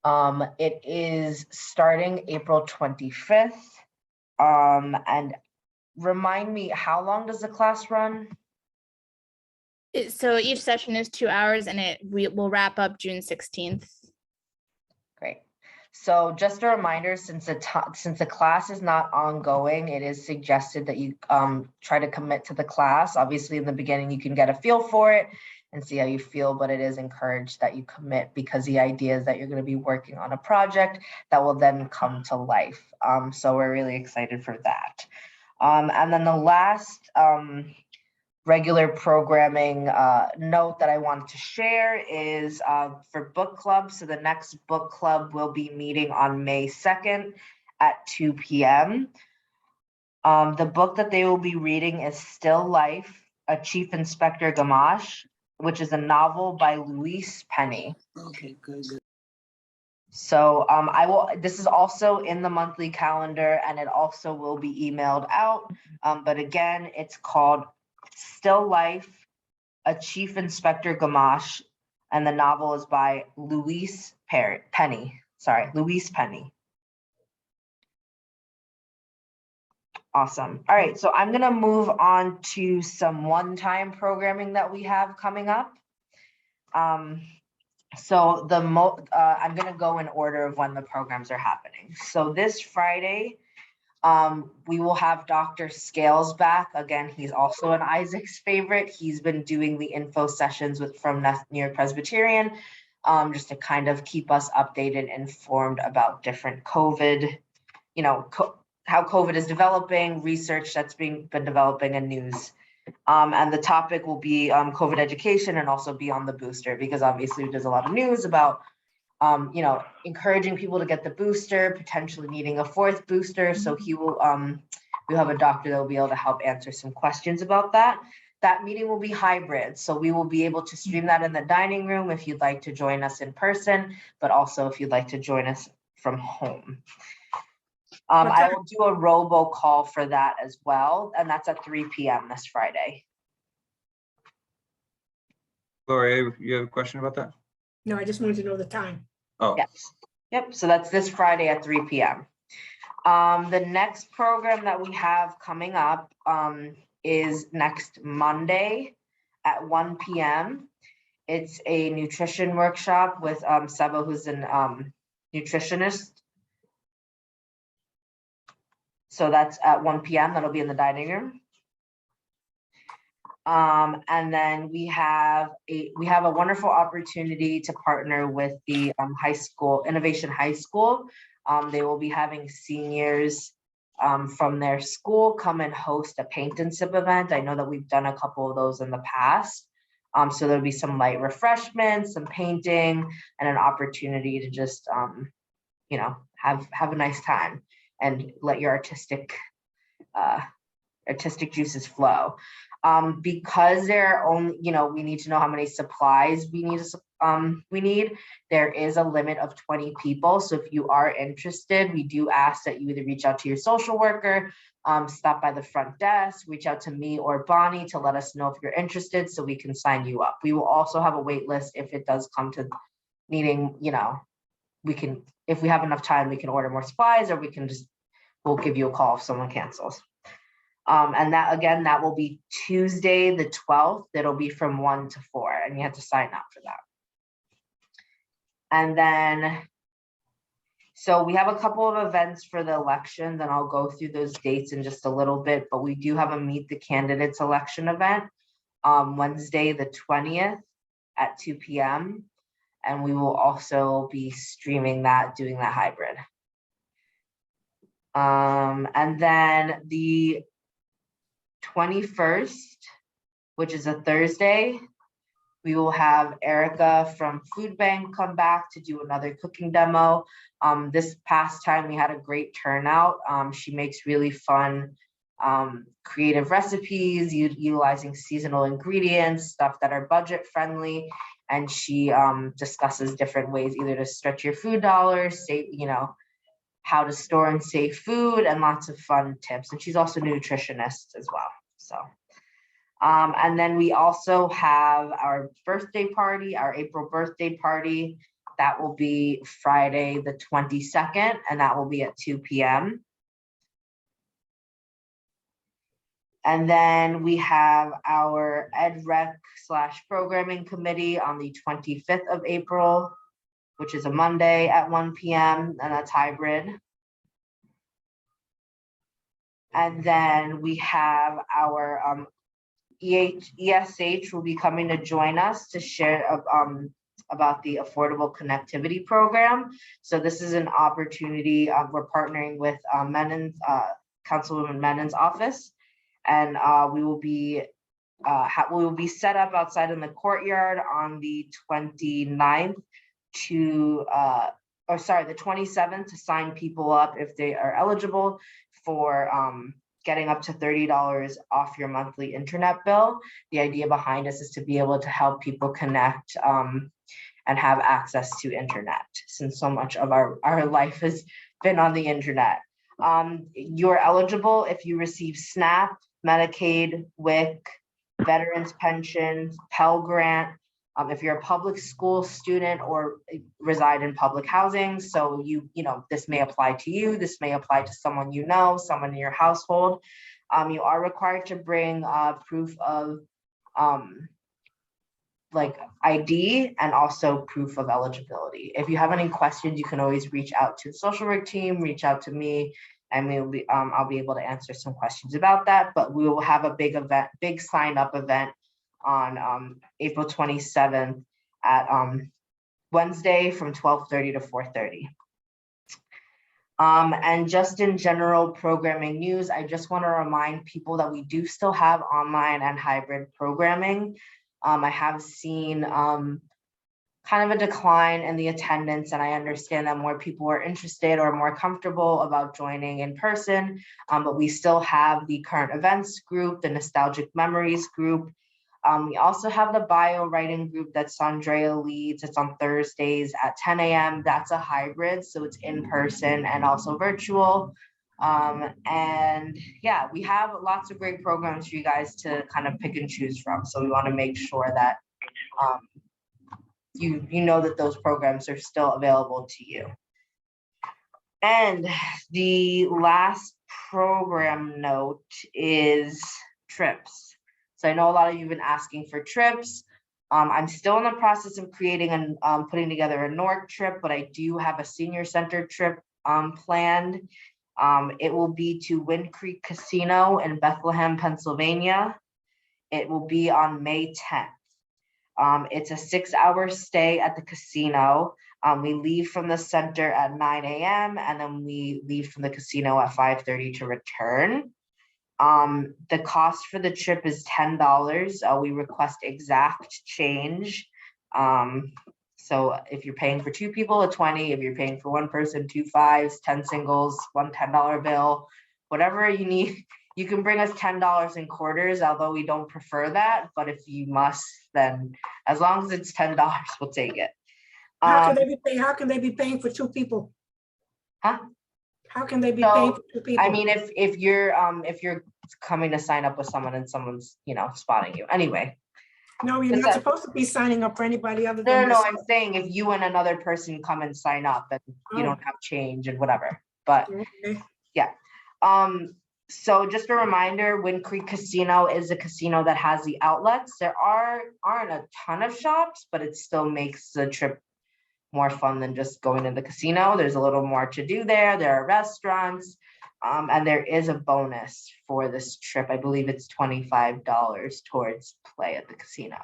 It is starting April 25th. And remind me, how long does the class run? So each session is 2 hours and we will wrap up June 16th. Great. So just a reminder, since the class is not ongoing, it is suggested that you try to commit to the class. Obviously, in the beginning, you can get a feel for it and see how you feel, but it is encouraged that you commit because the idea is that you're going to be working on a project that will then come to life. So we're really excited for that. And then the last regular programming note that I want to share is for book club. So the next book club will be meeting on May 2nd at 2 p.m. The book that they will be reading is Still Life, a Chief Inspector Gamache, which is a novel by Louise Penny. Okay, good. So this is also in the monthly calendar and it also will be emailed out. But again, it's called Still Life, A Chief Inspector Gamache, and the novel is by Louise Penny. Awesome. All right, so I'm gonna move on to some one-time programming that we have coming up. So I'm gonna go in order of when the programs are happening. So this Friday, we will have Dr. Scales back. Again, he's also an Isaac's favorite. He's been doing the info sessions from New York Presbyterian, just to kind of keep us updated, informed about different COVID, how COVID is developing, research that's been developing, and news. And the topic will be COVID education and also Beyond the Booster, because obviously there's a lot of news about, encouraging people to get the booster, potentially needing a fourth booster. So we'll have a doctor that will be able to help answer some questions about that. That meeting will be hybrid. So we will be able to stream that in the dining room if you'd like to join us in person, but also if you'd like to join us from home. I will do a robocall for that as well, and that's at 3 p.m. this Friday. Gloria, you have a question about that? No, I just wanted to know the time. Oh. Yes. Yep, so that's this Friday at 3 p.m. The next program that we have coming up is next Monday at 1 p.m. It's a nutrition workshop with Seba, who's an nutritionist. So that's at 1 p.m. That'll be in the dining room. And then we have a wonderful opportunity to partner with the Innovation High School. They will be having seniors from their school come and host a paint and sip event. I know that we've done a couple of those in the past. So there'll be some light refreshments, some painting, and an opportunity to just have a nice time and let your artistic juices flow. Because they're only, we need to know how many supplies we need. There is a limit of 20 people. So if you are interested, we do ask that you either reach out to your social worker, stop by the front desk, reach out to me or Bonnie to let us know if you're interested so we can sign you up. We will also have a wait list if it does come to needing, if we have enough time, we can order more supplies, or we'll give you a call if someone cancels. And that will be Tuesday, the 12th. It'll be from 1 to 4, and you have to sign up for that. And then, so we have a couple of events for the elections, and I'll go through those dates in just a little bit, but we do have a Meet the Candidates election event Wednesday, the 20th at 2 p.m. And we will also be streaming that, doing that hybrid. And then the 21st, which is a Thursday, we will have Erica from Food Bank come back to do another cooking demo. This past time we had a great turnout. She makes really fun, creative recipes, utilizing seasonal ingredients, stuff that are budget friendly. And she discusses different ways either to stretch your food dollars, save, how to store and save food, and lots of fun tips. And she's also a nutritionist as well. So, and then we also have our birthday party, our April birthday party. That will be Friday, the 22nd, and that will be at 2 p.m. And then we have our EdRec/programming committee on the 25th of April, which is a Monday at 1 p.m. and that's hybrid. And then we have our ESH will be coming to join us to share about the Affordable Connectivity Program. So this is an opportunity. We're partnering with Councilwoman Menon's office, and we will be set up outside in the courtyard on the 29th the 27th to sign people up if they are eligible for getting up to $30 off your monthly internet bill. The idea behind this is to be able to help people connect and have access to internet, since so much of our life has been on the internet. You're eligible if you receive SNAP, Medicaid, WIC, Veterans Pension, Pell Grant, if you're a public school student or reside in public housing. So you know, this may apply to you, this may apply to someone you know, someone in your household. You are required to bring proof of like ID and also proof of eligibility. If you have any questions, you can always reach out to the social work team, reach out to me, and we'll be, I'll be able to answer some questions about that. But we will have a big event, big sign up event on April 27th at Wednesday from 12:30 to 4:30. And just in general programming news, I just want to remind people that we do still have online and hybrid programming. I have seen kind of a decline in the attendance, and I understand that more people are interested or more comfortable about joining in person, but we still have the current events group, the nostalgic memories group. We also have the bio writing group that Sandrea leads. It's on Thursdays at 10 a.m. That's a hybrid, so it's in person and also virtual. And yeah, we have lots of great programs for you guys to kind of pick and choose from. So we want to make sure that you know that those programs are still available to you. And the last program note is trips. So I know a lot of you have been asking for trips. I'm still in the process of creating and putting together a NORC trip, but I do have a senior center trip planned. It will be to Wind Creek Casino in Bethlehem, Pennsylvania. It will be on May 10th. It's a 6-hour stay at the casino. We leave from the center at 9 a.m. and then we leave from the casino at 5:30 to return. The cost for the trip is $10. We request exact change. So if you're paying for 2 people, a 20. If you're paying for 1 person, 2 5s, 10 singles, one $10 bill, whatever you need. You can bring us $10 in quarters, although we don't prefer that. But if you must, then as long as it's $10, we'll take it. How can they be paying for 2 people? Huh? How can they be paying for 2 people? I mean, if you're coming to sign up with someone and someone's, you know, spotting you anyway. No, you're not supposed to be signing up for anybody other than No, yourself. I'm saying if you and another person come and sign up and you don't have change and whatever, but yeah. So just a reminder, Wind Creek Casino is a casino that has the outlets. There aren't a ton of shops, but it still makes the trip more fun than just going to the casino. There's a little more to do there. There are restaurants, and there is a bonus for this trip. I believe it's $25 towards play at the casino.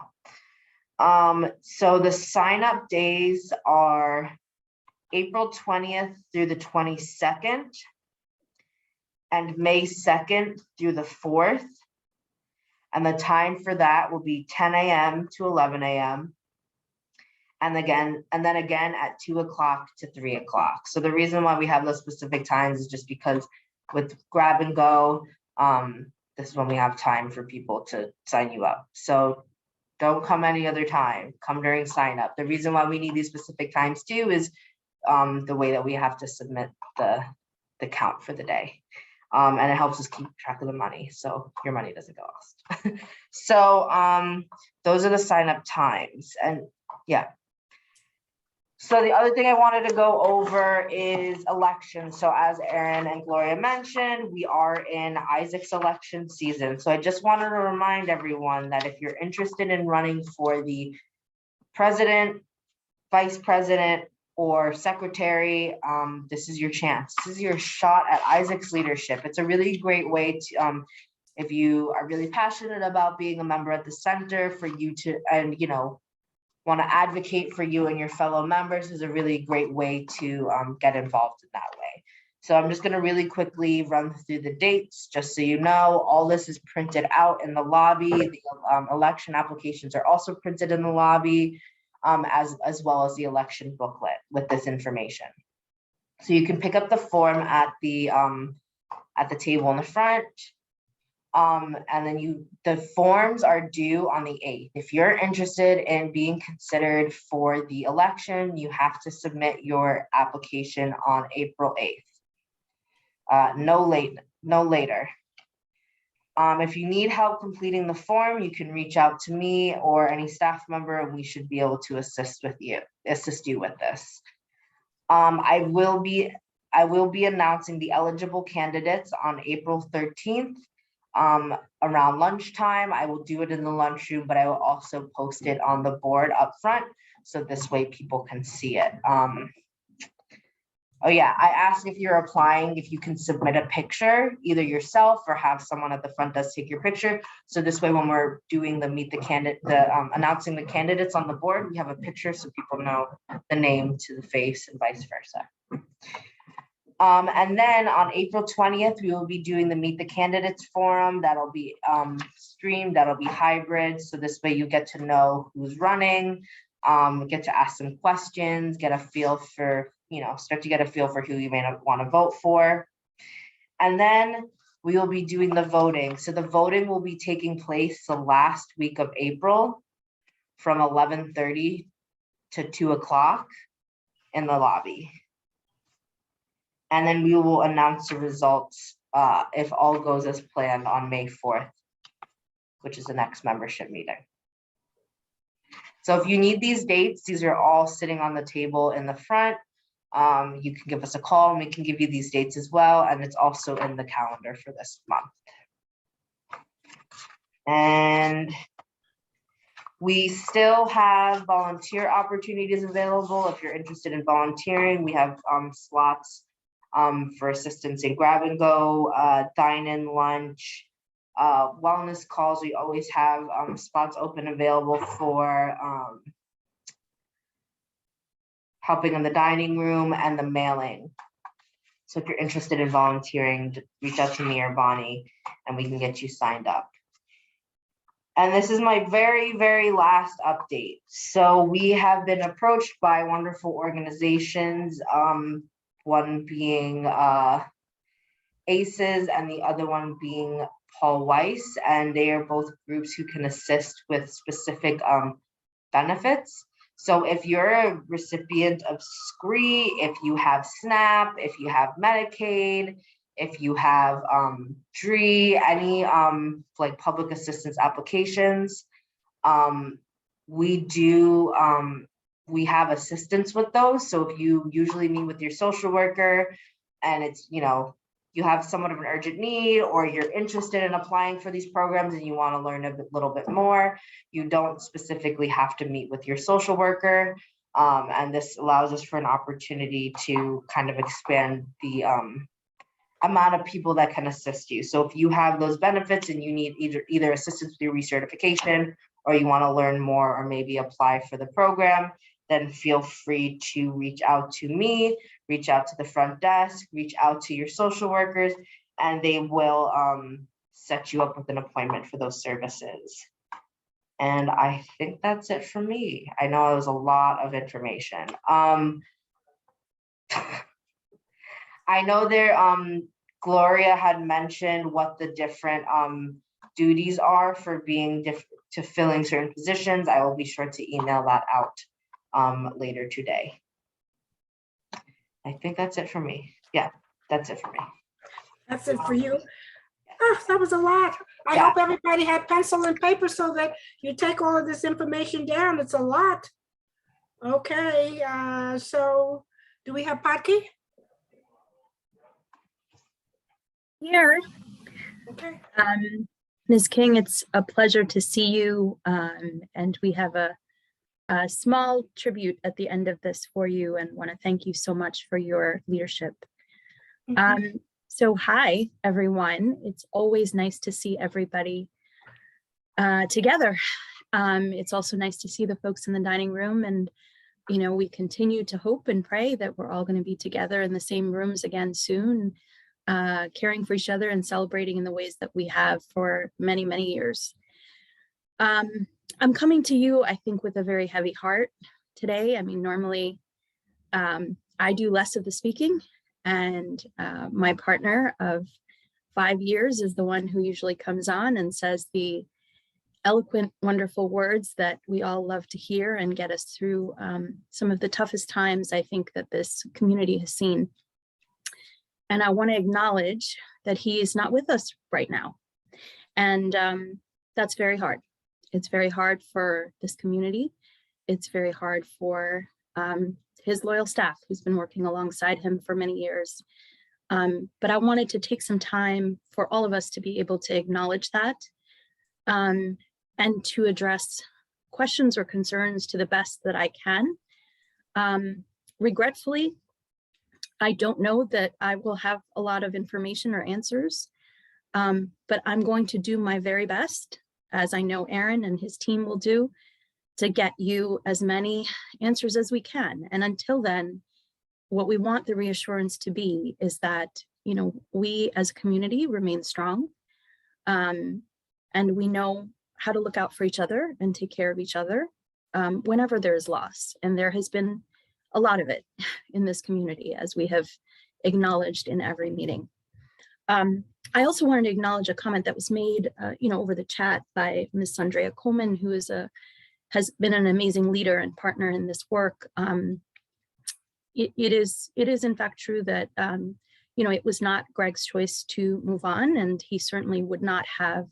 So the sign-up days are April 20th through the 22nd and May 2nd through the 4th. And the time for that will be 10 a.m. to 11 a.m. And then again at 2 o'clock to 3 o'clock. So the reason why we have those specific times is just because with grab and go, this is when we have time for people to sign you up. So don't come any other time, come during sign up. The reason why we need these specific times too is the way that we have to submit the count for the day. And it helps us keep track of the money, so your money doesn't go lost. So those are the sign up times, and yeah. So the other thing I wanted to go over is elections. So as Erin and Gloria mentioned, we are in Isaac's election season. So I just wanted to remind everyone that if you're interested in running for the president, vice president, or secretary, this is your chance. This is your shot at Isaac's leadership. It's a really great way to, if you are really passionate about being a member at the center, for you to, and you know, want to advocate for you and your fellow members, is a really great way to get involved in that way. So I'm just going to really quickly run through the dates, just so you know. All this is printed out in the lobby. The election applications are also printed in the lobby, as well as the election booklet with this information. So you can pick up the form at the table in the front, And then the forms are due on the 8th. If you're interested in being considered for the election, you have to submit your application on April 8th. No later. If you need help completing the form, you can reach out to me or any staff member, and we should be able to assist you with this. I will be announcing the eligible candidates on April 13th. Around lunchtime. I will do it in the lunchroom, but I will also post it on the board up front, so this way people can see it. Oh yeah, I asked if you're applying, if you can submit a picture, either yourself or have someone at the front desk take your picture. So this way, when we're doing announcing the candidates on the board, we have a picture so people know the name to the face and vice versa. And then on April 20th, we will be doing the Meet the Candidates Forum. That'll be streamed, that'll be hybrid. So this way you get to know who's running, get to ask some questions, get a feel for, start to get a feel for who you may want to vote for. And then we will be doing the voting. So the voting will be taking place the last week of April from 11:30 to 2 o'clock in the lobby. And then we will announce the results if all goes as planned on May 4th, which is the next membership meeting. So if you need these dates, these are all sitting on the table in the front. You can give us a call and we can give you these dates as well. And it's also in the calendar for this month. And we still have volunteer opportunities available. If you're interested in volunteering, we have slots for assistance in grab and go, dine-in lunch, wellness calls. We always have spots open available for helping in the dining room and the mailing. So if you're interested in volunteering, reach out to me or Bonnie and we can get you signed up. And this is my very, very last update. So we have been approached by wonderful organizations, one being ACES and the other one being Paul Weiss, and they are both groups who can assist with specific benefits. So if you're a recipient of SCREE, if you have SNAP, if you have Medicaid, if you have DREE, any like public assistance applications, we have assistance with those. So if you usually meet with your social worker and it's, you have somewhat of an urgent need or you're interested in applying for these programs and you want to learn a little bit more, you don't specifically have to meet with your social worker. And this allows us for an opportunity to kind of expand the amount of people that can assist you. So if you have those benefits and you need either assistance with your recertification or you want to learn more or maybe apply for the program, then feel free to reach out to me, reach out to the front desk, reach out to your social workers, and they will set you up with an appointment for those services. And I think that's it for me. I know it was a lot of information. I know there, Gloria had mentioned what the different duties are for being to filling certain positions. I will be sure to email that out later today. I think that's it for me. Yeah, that's it for me. That's it for you. Oh, that was a lot. I hope everybody had pencil and paper so that you take all of this information down. It's a lot. Okay, so do we have Patki? Here. Okay. Ms. King, it's a pleasure to see you. And we have a small tribute at the end of this for you and want to thank you so much for your leadership. So hi, everyone. It's always nice to see everybody together. It's also nice to see the folks in the dining room, and we continue to hope and pray that we're all going to be together in the same rooms again soon, caring for each other and celebrating in the ways that we have for many, many years. I'm coming to you, I think, with a very heavy heart today. I mean, normally I do less of the speaking, and my partner of 5 years is the one who usually comes on and says the eloquent, wonderful words that we all love to hear and get us through some of the toughest times I think that this community has seen. And I want to acknowledge that he is not with us right now. And that's very hard. It's very hard for this community. It's very hard for his loyal staff who's been working alongside him for many years. But I wanted to take some time for all of us to be able to acknowledge that and to address questions or concerns to the best that I can. Regretfully, I don't know that I will have a lot of information or answers, but I'm going to do my very best, as I know Aaron and his team will do, to get you as many answers as we can. And until then, what we want the reassurance to be is that, you know, we as a community remain strong, and we know how to look out for each other and take care of each other whenever there is loss. And there has been a lot of it in this community, as we have acknowledged in every meeting. I also wanted to acknowledge a comment that was made, you know, over the chat by Ms. Andrea Coleman, who is has been an amazing leader and partner in this work. It is in fact true that, you know, it was not Greg's choice to move on, and he certainly would not have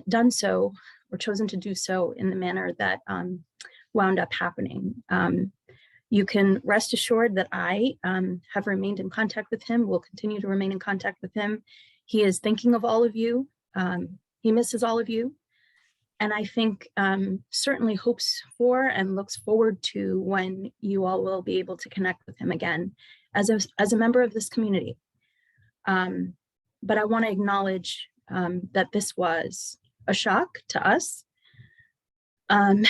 done so or chosen to do so in the manner that wound up happening. You can rest assured that I have remained in contact with him, will continue to remain in contact with him. He is thinking of all of you. He misses all of you. And I think certainly hopes for and looks forward to when you all will be able to connect with him again as a member of this community. But I want to acknowledge that this was a shock to us and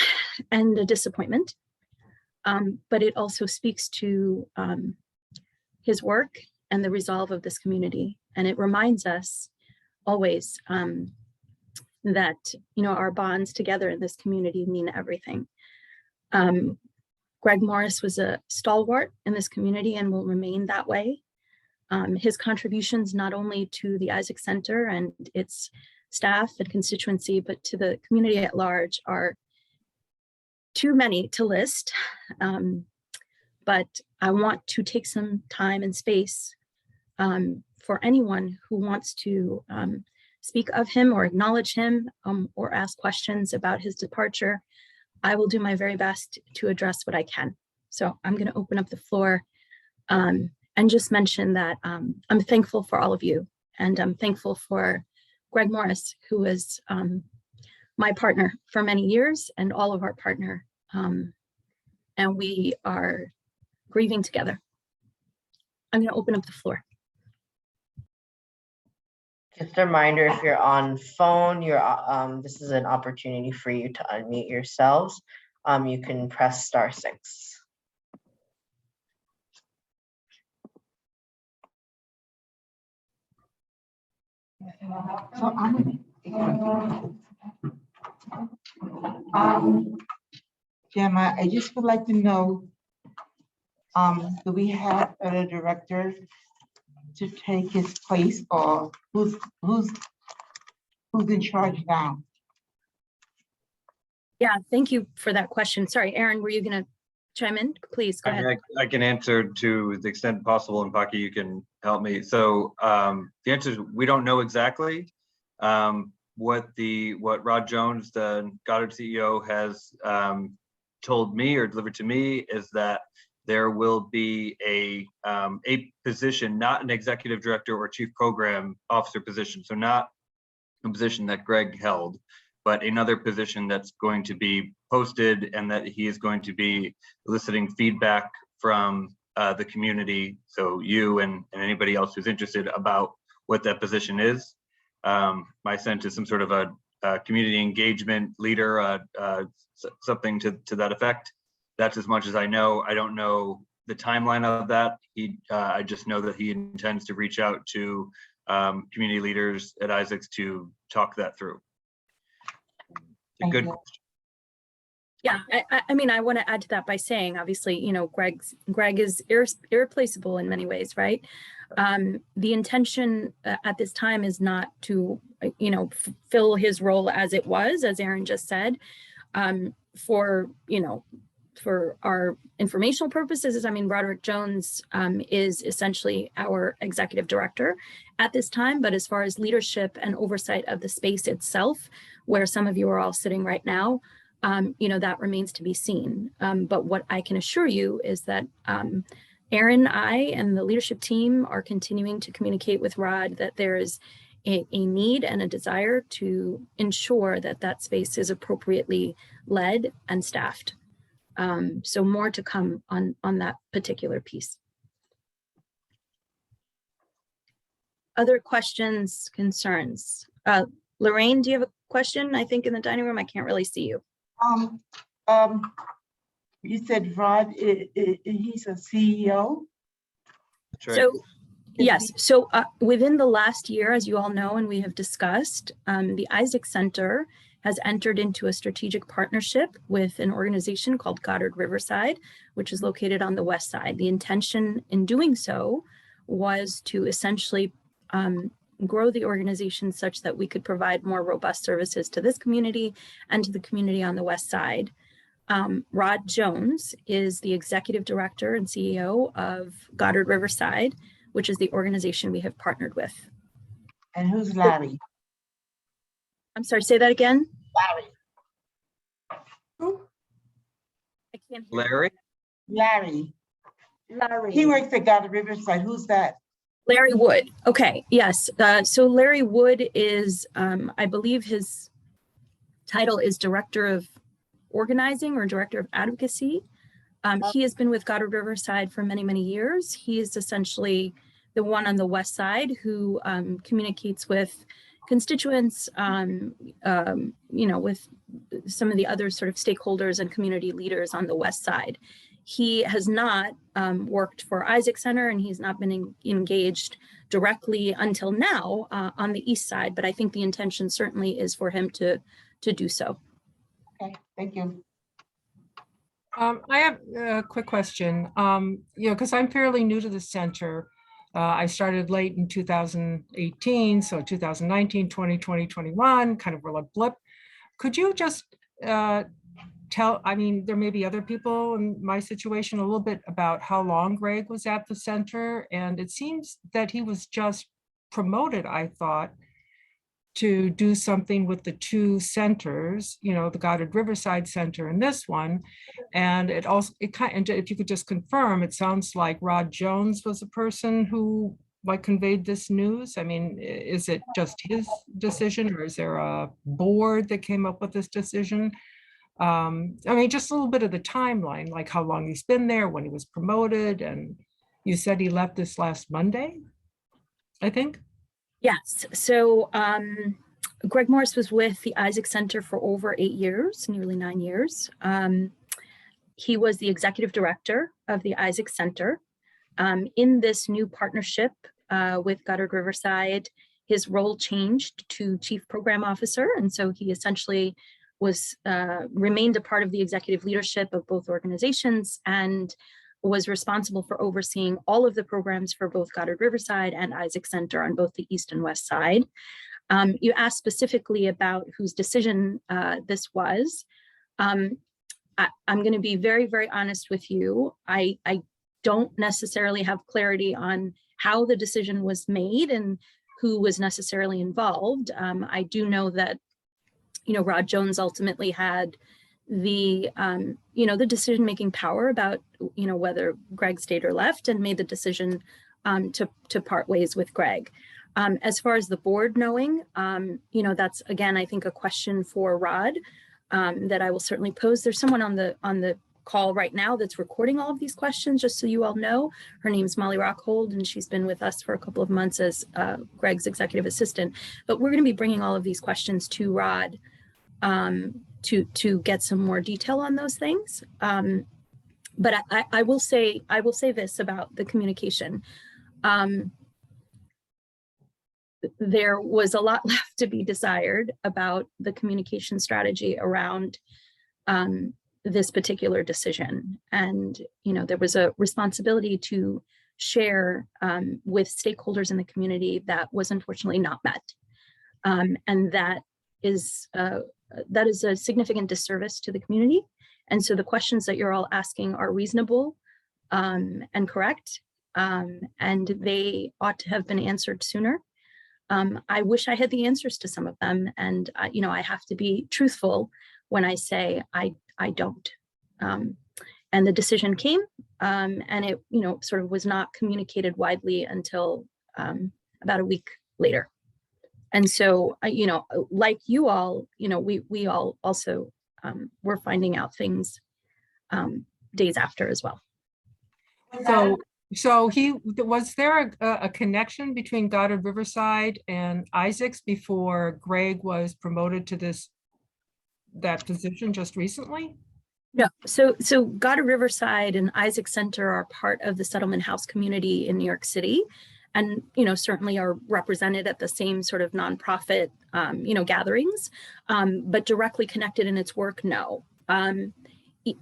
a disappointment. But it also speaks to his work and the resolve of this community. And it reminds us always that, you know, our bonds together in this community mean everything. Greg Morris was a stalwart in this community and will remain that way. His contributions not only to the Isaac Center and its staff and constituency, but to the community at large are too many to list, but I want to take some time and space for anyone who wants to speak of him or acknowledge him or ask questions about his departure. I will do my very best to address what I can. So I'm going to open up the floor and just mention that I'm thankful for all of you, and I'm thankful for Greg Morris, who is my partner for many years and all of our partner. And we are grieving together. I'm going to open up the floor. Just a reminder, if you're on phone, this is an opportunity for you to unmute yourselves. You can press *6. Gemma, I just would like to know, do we have a director to take his place, or who's in charge now? Yeah, thank you for that question. Sorry, Aaron, were you going to chime in? Please go ahead. I can answer to the extent possible, and Paki, you can help me. So the answer is we don't know exactly. What Rod Jones, the Goddard CEO, has told me or delivered to me is that there will be a position, not an executive director or chief program officer position. So not a position that Greg held, but another position that's going to be posted, and that he is going to be eliciting feedback from the community. So you and anybody else who's interested about what that position is. My sense is some sort of a community engagement leader, something to that effect. That's as much as I know. I don't know the timeline of that. I just know that he intends to reach out to community leaders at Isaacs to talk that through. It's a good question. Yeah, I mean, I want to add to that by saying, obviously, you know, Greg is irreplaceable in many ways, right? The intention at this time is not to, you know, fill his role as it was, as Aaron just said, for, you know, for our informational purposes. I mean, Roderick Jones is essentially our executive director at this time, but as far as leadership and oversight of the space itself, where some of you are all sitting right now, you know, that remains to be seen. But what I can assure you is that Aaron, I, and the leadership team are continuing to communicate with Rod that there is a need and a desire to ensure that that space is appropriately led and staffed. So more to come on that particular piece. Other questions, concerns? Lorraine, do you have a question? I think in the dining room, I can't really see you. You said Rod, he's a CEO? That's right. So, yes, so within the last year, as you all know, and we have discussed, the Isaac Center has entered into a strategic partnership with an organization called Goddard Riverside, which is located on the west side. The intention in doing so was to essentially grow the organization such that we could provide more robust services to this community and to the community on the west side. Rod Jones is the executive director and CEO of Goddard Riverside, which is the organization we have partnered with. And who's Larry? I'm sorry, say that again. Larry. Who? I can't hear. Larry? Larry. He works at Goddard Riverside. Who's that? Larry Wood. Okay, yes. So Larry Wood is, I believe his title is Director of Organizing or Director of Advocacy. He has been with Goddard Riverside for many, many years. He is essentially the one on the west side who communicates with constituents, you know, with some of the other sort of stakeholders and community leaders on the west side. He has not worked for Isaac Center, and he's not been engaged directly until now on the east side, but I think the intention certainly is for him to do so. Okay, thank you. I have a quick question. You know, because I'm fairly new to the center. I started late in 2018, so 2019, 2020, 21, kind of were like blip. Could you just tell, I mean, there may be other people in my situation, a little bit about how long Greg was at the center? And it seems that he was just promoted, I thought, to do something with the two centers, you know, the Goddard Riverside Center and this one. And it also, and if you could just confirm, it sounds like Rod Jones was the person who like conveyed this news. I mean, is it just his decision, or is there a board that came up with this decision? I mean, just a little bit of the timeline, like how long he's been there, when he was promoted, and you said he left this last Monday, I think? Yes, so Greg Morris was with the Isaac Center for over 8 years, nearly 9 years. He was the executive director of the Isaac Center. In this new partnership with Goddard Riverside, his role changed to chief program officer, and so he essentially was remained a part of the executive leadership of both organizations and was responsible for overseeing all of the programs for both Goddard Riverside and Isaac Center on both the east and west side. You asked specifically about whose decision this was. I'm going to be very, very honest with you. I don't necessarily have clarity on how the decision was made and who was necessarily involved. I do know that, you know, Rod Jones ultimately had the, you know, the decision-making power about, you know, whether Greg stayed or left, and made the decision to part ways with Greg. As far as the board knowing, you know, that's, again, I think a question for Rod that I will certainly pose. There's someone on the call right now that's recording all of these questions, just so you all know. Her name's Molly Rockhold, and she's been with us for a couple of months as Greg's executive assistant. But we're going to be bringing all of these questions to Rod to get some more detail on those things. But I will say this about the communication. There was a lot left to be desired about the communication strategy around this particular decision. And, you know, there was a responsibility to share with stakeholders in the community that was unfortunately not met. And that is a significant disservice to the community. And so the questions that you're all asking are reasonable and correct, and they ought to have been answered sooner. I wish I had the answers to some of them, and you know, I have to be truthful when I say I don't. And the decision came, and it, you know, sort of was not communicated widely until about a week later. And so, you know, like you all, you know, we all also were finding out things days after as well. So was there a connection between Goddard Riverside and Isaacs before Greg was promoted to that position just recently? No, so Goddard Riverside and Isaacs Center are part of the Settlement House community in New York City, and, you know, certainly are represented at the same sort of nonprofit, you know, gatherings, but directly connected in its work, no.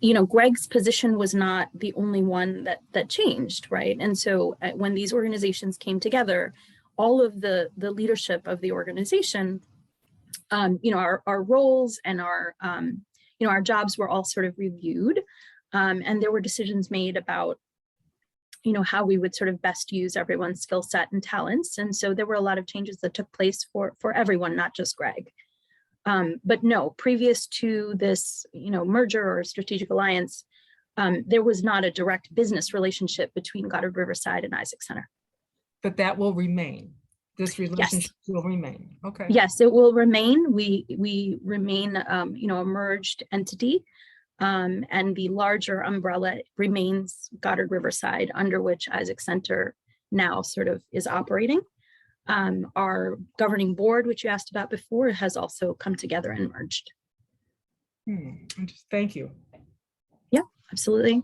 You know, Greg's position was not the only one that changed, right? And so when these organizations came together, all of the leadership of the organization, you know, our roles and our, you know, our jobs were all sort of reviewed, and there were decisions made about, you know, how we would sort of best use everyone's skill set and talents. And so there were a lot of changes that took place for everyone, not just Greg. But no, previous to this, you know, merger or strategic alliance, there was not a direct business relationship between Goddard Riverside and Isaacs Center. But that will remain. This relationship will remain. Okay. Yes, it will remain. We remain, you know, a merged entity, and the larger umbrella remains Goddard Riverside, under which Isaacs Center now sort of is operating. Our governing board, which you asked about before, has also come together and merged. Thank you. Yeah, absolutely.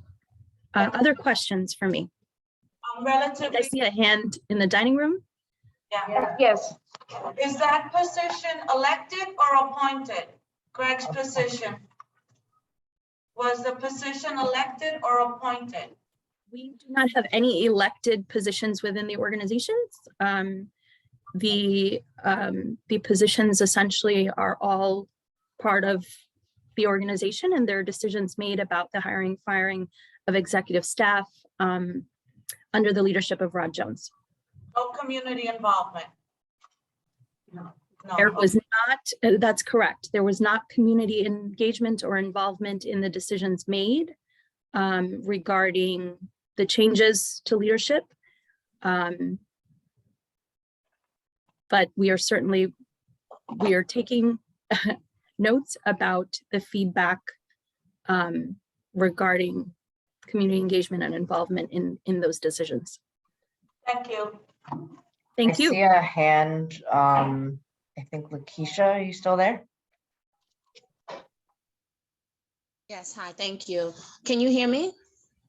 Other questions for me? Relatively. I see a hand in the dining room. Yeah. Yes. Is that position elected or appointed? Greg's position. Was the position elected or appointed? We do not have any elected positions within the organizations. The positions essentially are all part of the organization, and there are decisions made about the hiring, firing of executive staff under the leadership of Rod Jones. No community involvement? No. There was not, that's correct. There was not community engagement or involvement in the decisions made regarding the changes to leadership. But we are taking notes about the feedback regarding community engagement and involvement in those decisions. Thank you. Thank you. I see a hand. I think Lakeisha, are you still there? Yes, hi, thank you. Can you hear me?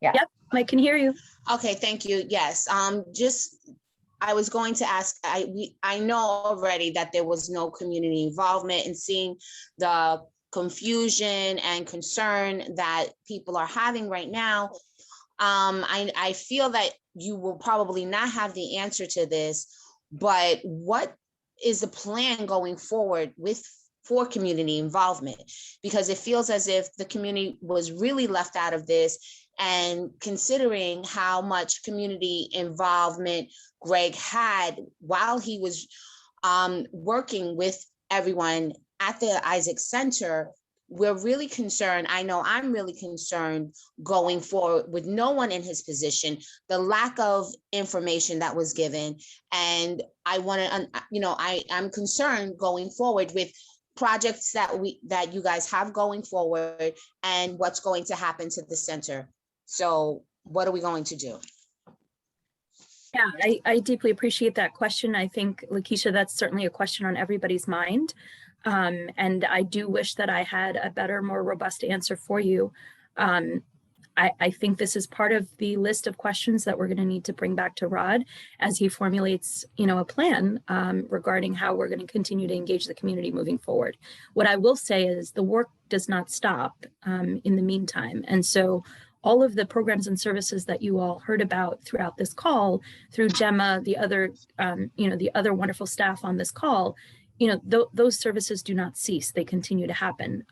Yeah. Yep, I can hear you. Okay, thank you. Yes, I was going to ask, I know already that there was no community involvement, in seeing the confusion and concern that people are having right now. I feel that you will probably not have the answer to this, but what is the plan going forward for community involvement? Because it feels as if the community was really left out of this, and considering how much community involvement Greg had while he was working with everyone at the Isaacs Center, we're really concerned. I know I'm really concerned going forward with no one in his position, the lack of information that was given. And I want to, you know, I'm concerned going forward with projects that you guys have going forward and what's going to happen to the center. So what are we going to do? Yeah, I deeply appreciate that question. I think, Lakeisha, that's certainly a question on everybody's mind. And I do wish that I had a better, more robust answer for you. I I think this is part of the list of questions that we're going to need to bring back to Rod as he formulates, a plan regarding how we're going to continue to engage the community moving forward. What I will say is the work does not stop in the meantime. And so all of the programs and services that you all heard about throughout this call, through Gemma, the other, the other wonderful staff on this call, those services do not cease. They continue to happen.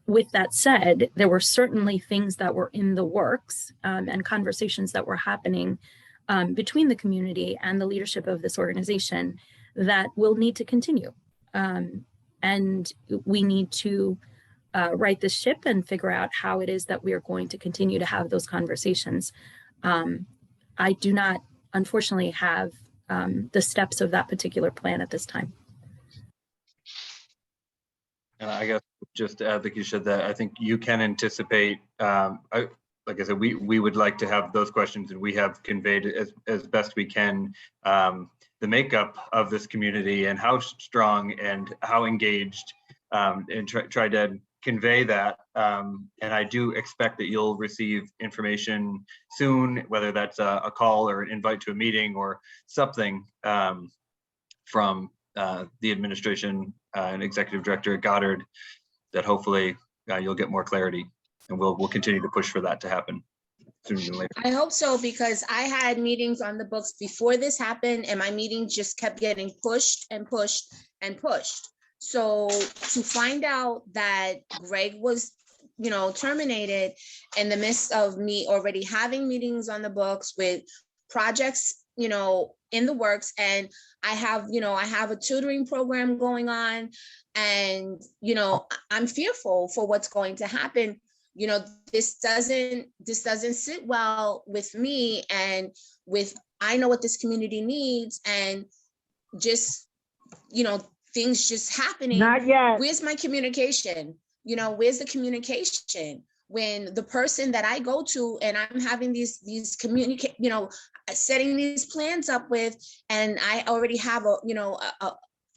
With that said, there were certainly things that were in the works and conversations that were happening between the community and the leadership of this organization that will need to continue. And we need to right this ship and figure out how it is that we are going to continue to have those conversations. I do not, unfortunately, have the steps of that particular plan at this time. And I guess just to add, like you said, that I think you can anticipate, like I said, we would like to have those questions, and we have conveyed as best we can the makeup of this community and how strong and how engaged, and try to convey that. And I do expect that you'll receive information soon, whether that's a call or an invite to a meeting or something from the administration and executive director at Goddard, that hopefully you'll get more clarity, and we'll continue to push for that to happen sooner than later. I hope so, because I had meetings on the books before this happened, and my meetings just kept getting pushed and pushed and pushed. So to find out that Greg was, terminated in the midst of me already having meetings on the books with projects, in the works, and I have a tutoring program going on, and, I'm fearful for what's going to happen. This doesn't sit well with me, and I know what this community needs, and just, things just happening. Not yet. Where's my communication? Where's the communication when the person that I go to and I'm having these setting these plans up with, and I already have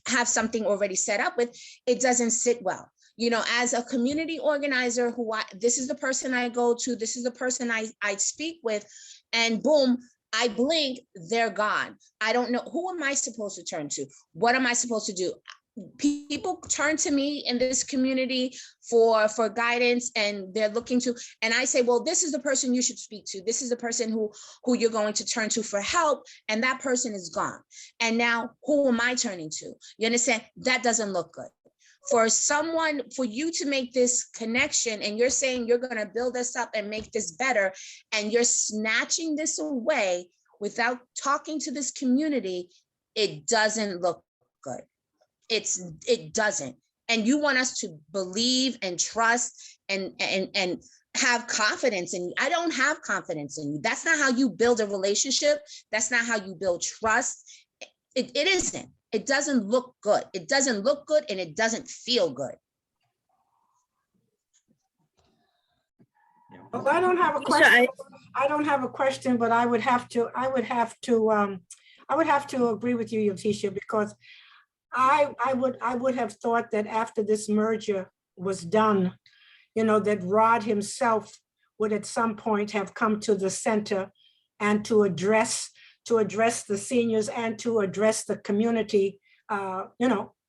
have something already set up with, it doesn't sit well. As a community organizer, this is the person I go to, this is the person I speak with, and boom, I blink, they're gone. I don't know, who am I supposed to turn to? What am I supposed to do? People turn to me in this community for guidance, and they're looking to, and I say, well, this is the person you should speak to. This is the person who you're going to turn to for help, and that person is gone. And now who am I turning to? You understand? That doesn't look good. For you to make this connection, and you're saying you're going to build us up and make this better, and you're snatching this away without talking to this community, it doesn't look good. It doesn't. And you want us to believe and trust and have confidence in you. I don't have confidence in you. That's not how you build a relationship. That's not how you build trust. It isn't. It doesn't look good. It doesn't look good, and it doesn't feel good. Well, I don't have a question. I don't have a question, but I would have to agree with you, Leticia, because I would have thought that after this merger was done, that Rod himself would at some point have come to the center and to address the seniors and to address the community,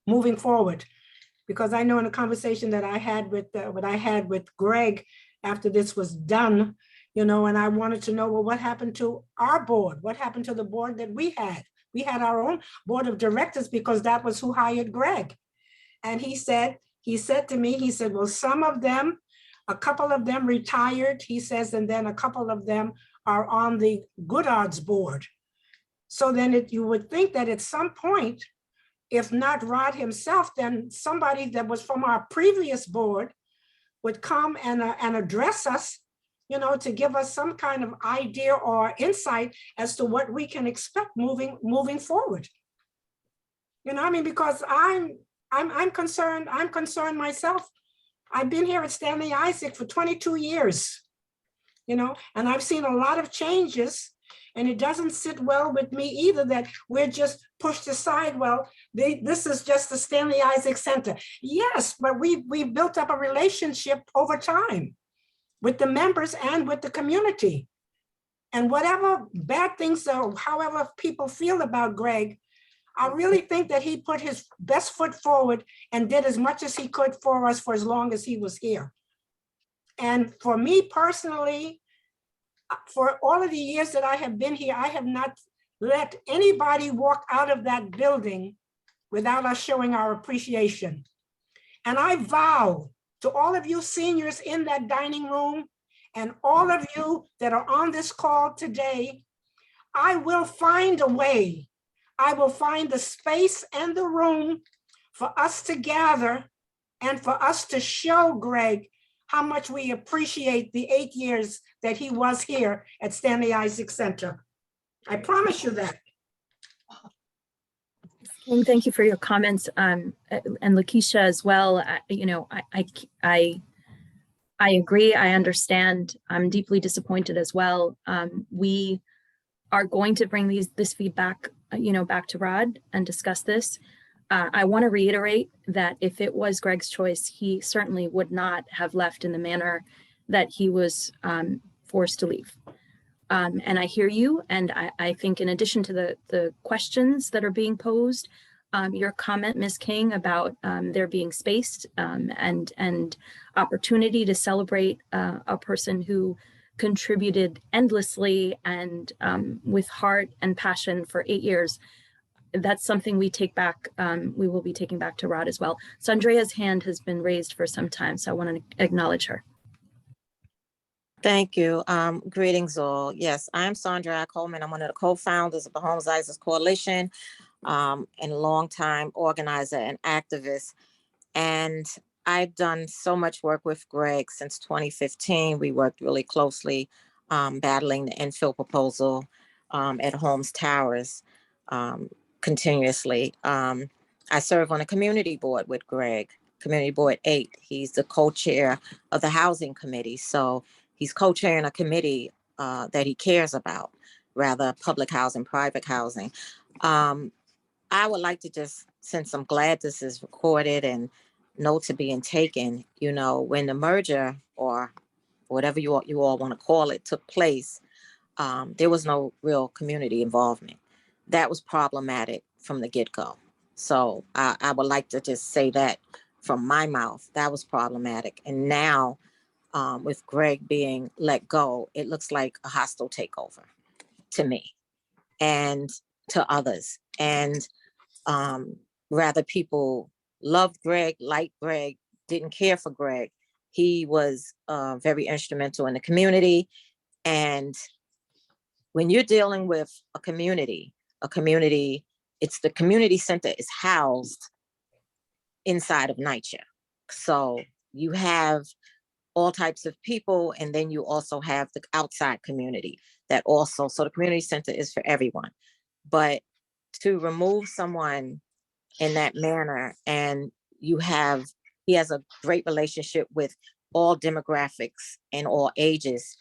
moving forward. Because I know in a conversation that I had with Greg after this was done, and I wanted to know, well, what happened to our board? What happened to the board that we had? We had our own board of directors because that was who hired Greg. And he said to me, well, a couple of them retired, he says, and then a couple of them are on the Goddard's board. So then you would think that at some point, if not Rod himself, then somebody that was from our previous board would come and address us, to give us some kind of idea or insight as to what we can expect moving forward. Because I'm concerned myself. I've been here at Stanley Isaac for 22 years, and I've seen a lot of changes, and it doesn't sit well with me either that we're just pushed aside. Well, this is just the Stanley Isaac Center. Yes, but we built up a relationship over time. with the members and with the community. And whatever bad things or however people feel about Greg, I really think that he put his best foot forward and did as much as he could for us for as long as he was here. And for me personally, for all of the years that I have been here, I have not let anybody walk out of that building without us showing our appreciation. And I vow to all of you seniors in that dining room and all of you that are on this call today, I will find a way. I will find the space and the room for us to gather and for us to show Greg how much we appreciate the 8 years that he was here at Stanley Isaac Center. I promise you that. King, thank you for your comments, and Lakeisha as well. I agree. I understand. I'm deeply disappointed as well. We are going to bring this feedback, back to Rod and discuss this. I want to reiterate that if it was Greg's choice, he certainly would not have left in the manner that he was forced to leave. And I hear you. And I think in addition to the questions that are being posed, your comment, Ms. King, about there being space and opportunity to celebrate a person who contributed endlessly and with heart and passion for 8 years, that's something we take back. We will be taking back to Rod as well. So Andrea's hand has been raised for some time, so I want to acknowledge her. Thank you. Greetings all. Yes, I'm Sandra Coleman. I'm one of the co-founders of the Homeless Isaacs Coalition and a longtime organizer and activist. And I've done so much work with Greg since 2015. We worked really closely battling the infill proposal at Holmes Towers continuously. I serve on a community board with Greg, Community Board 8. He's the co-chair of the Housing Committee. So he's co-chairing a committee that he cares about, rather public housing, private housing. I would like to just, since I'm glad this is recorded and notes are being taken, when the merger or whatever you all want to call it took place, there was no real community involvement. That was problematic from the get-go. So I would like to just say that from my mouth, that was problematic. And now with Greg being let go, it looks like a hostile takeover to me and to others. And rather people loved Greg, liked Greg, didn't care for Greg. He was very instrumental in the community. And when you're dealing with a community, it's the community center is housed inside of NYCHA. So you have all types of people, and then you also have the outside community that also, so the community center is for everyone. But to remove someone in that manner, and he has a great relationship with all demographics and all ages.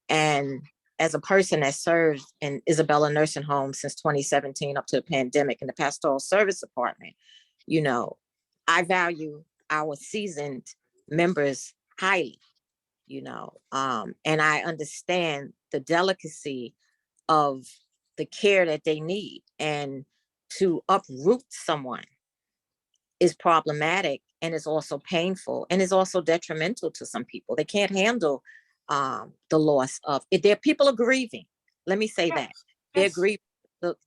And as a person that served in Isabella Nursing Home since 2017 up to the pandemic in the Pastoral Service Department, I value our seasoned members highly, and I understand the delicacy of the care that they need, and to uproot someone is problematic, and it's also painful, and it's also detrimental to some people. They can't handle the loss of it. People are grieving. Let me say that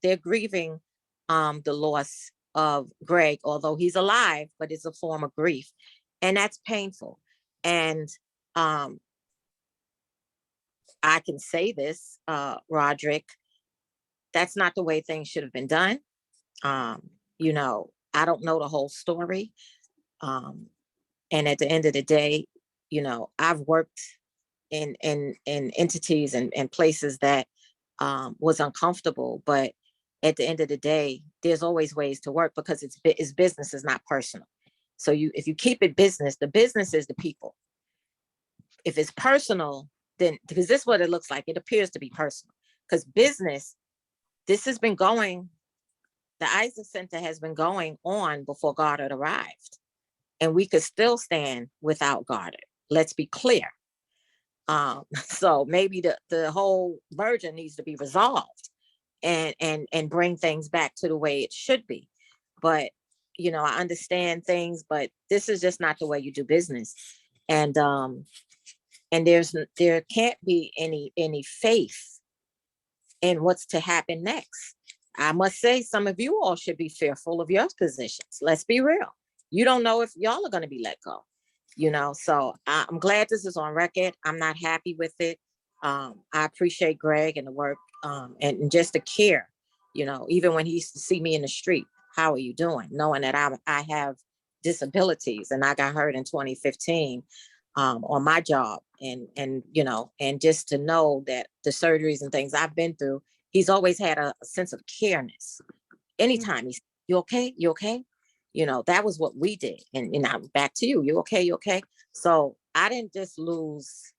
they're grieving the loss of Greg, although he's alive, but it's a form of grief, and that's painful. And I can say this, Roderick, that's not the way things should have been done. I don't know the whole story. And at the end of the day, I've worked in entities and places that was uncomfortable, but at the end of the day, there's always ways to work because it's business, is not personal. So if you keep it business, the business is the people. If it's personal, then, because this is what it looks like, it appears to be personal. Because business, this has been going, the Isaac Center has been going on before Goddard arrived. And we could still stand without Goddard. Let's be clear. So maybe the whole merger needs to be resolved and bring things back to the way it should be. But, you know, I understand things, but this is just not the way you do business. And there can't be any faith in what's to happen next. I must say, some of you all should be fearful of your positions. Let's be real. You don't know if y'all are going to be let go, you know? So I'm glad this is on record. I'm not happy with it. I appreciate Greg and the work and just the care, you know, even when he used to see me in the street, how are you doing? Knowing that I have disabilities and I got hurt in 2015 on my job and, you know, and just to know that the surgeries and things I've been through, he's always had a sense of careness. Anytime he's, you okay? You okay? You know, that was what we did. And now back to you. You okay? You okay? So I didn't just lose,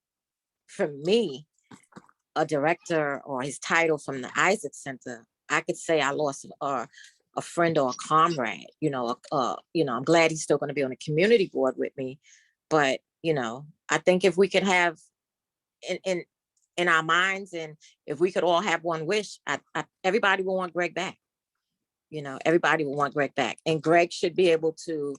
for me, a director or his title from the Isaac Center. I could say I lost a friend or a comrade. You know, I'm glad he's still going to be on the community board with me. But, you know, I think if we could have in our minds, and if we could all have one wish, everybody will want Greg back. You know, everybody will want Greg back. And Greg should be able to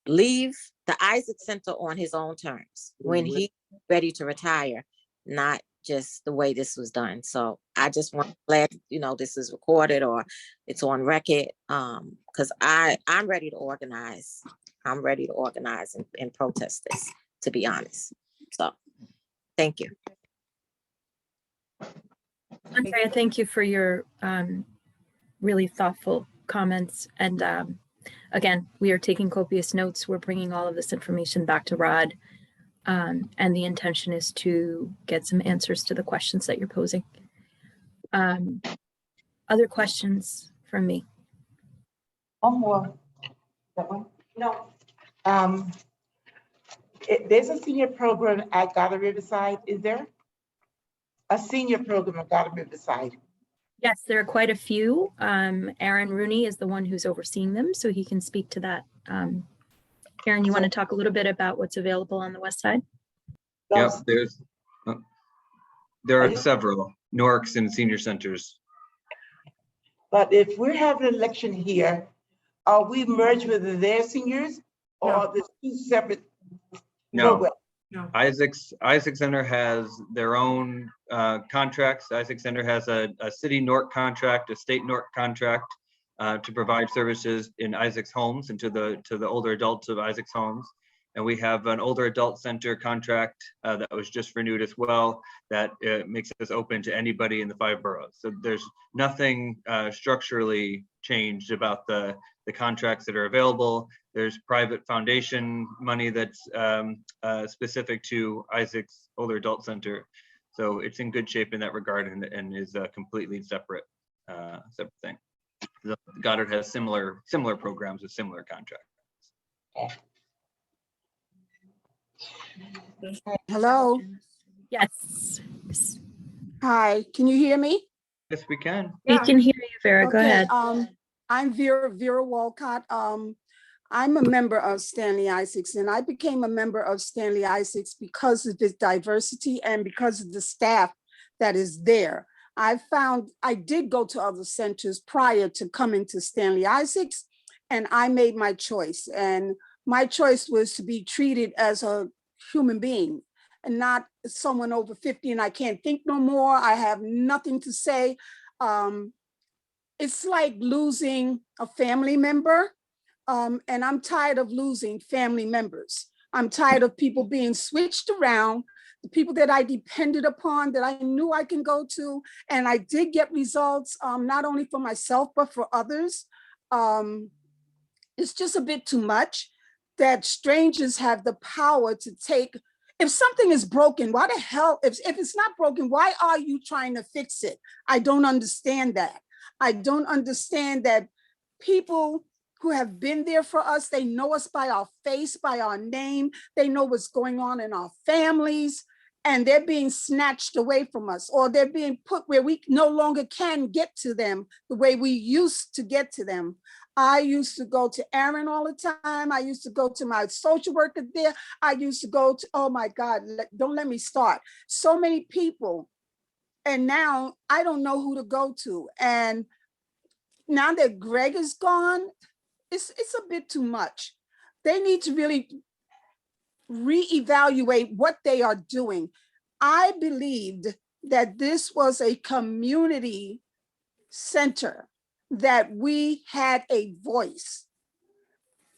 leave the Isaac Center on his own terms when he's ready to retire, not just the way this was done. So I just want to glad, you know, this is recorded or it's on record, because I'm ready to organize. I'm ready to organize and protest this, to be honest. So thank you. Andrea, thank you for your really thoughtful comments. And again, we are taking copious notes. We're bringing all of this information back to Rod. And the intention is to get some answers to the questions that you're posing. Other questions from me? One more. That one? No. There's a senior program at Goddard Riverside, is there? A senior program at Goddard Riverside. Yes, there are quite a few. Aaron Rooney is the one who's overseeing them, so he can speak to that. Aaron, you want to talk a little bit about what's available on the west side? Yep, there are several NORCs and senior centers. But if we're having an election here, are we merged with their seniors or are there two separate programs? No. Isaac Center has their own contracts. Isaac Center has a city NORC contract, a state NORC contract to provide services in Isaac's homes and to the older adults of Isaac's homes. And we have an older adult center contract that was just renewed as well, that makes us open to anybody in the 5 boroughs. So there's nothing structurally changed about the contracts that are available. There's private foundation money that's specific to Isaac's older adult center. So it's in good shape in that regard and is a completely separate thing. Goddard has similar programs with similar contracts. Hello. Yes. Hi, can you hear me? Yes, we can. We can hear you, Vera. Go ahead. I'm Vera Walcott. I'm a member of Stanley Isaacs, and I became a member of Stanley Isaacs because of this diversity and because of the staff that is there. I did go to other centers prior to coming to Stanley Isaacs, and I made my choice. And my choice was to be treated as a human being and not someone over 50 and I can't think no more. I have nothing to say. It's like losing a family member. And I'm tired of losing family members. I'm tired of people being switched around, the people that I depended upon, that I knew I can go to. And I did get results, not only for myself, but for others. It's just a bit too much that strangers have the power to take. If something is broken, why the hell, if it's not broken, why are you trying to fix it? I don't understand that. I don't understand that people who have been there for us, they know us by our face, by our name, they know what's going on in our families, and they're being snatched away from us, or they're being put where we no longer can get to them the way we used to get to them. I used to go to Aaron all the time. I used to go to my social worker there. I used to go to, oh my God, don't let me start. So many people. And now I don't know who to go to. And now that Greg is gone, it's a bit too much. They need to really reevaluate what they are doing. I believed that this was a community center, that we had a voice.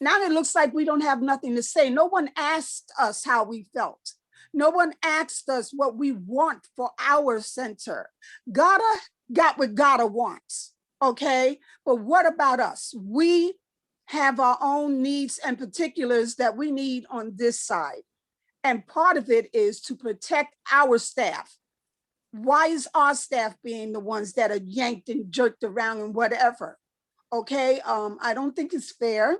Now it looks like we don't have nothing to say. No one asked us how we felt. No one asked us what we want for our center. GATA got what GATA wants, okay? But what about us? We have our own needs and particulars that we need on this side. And part of it is to protect our staff. Why is our staff being the ones that are yanked and jerked around and whatever? Okay, I don't think it's fair.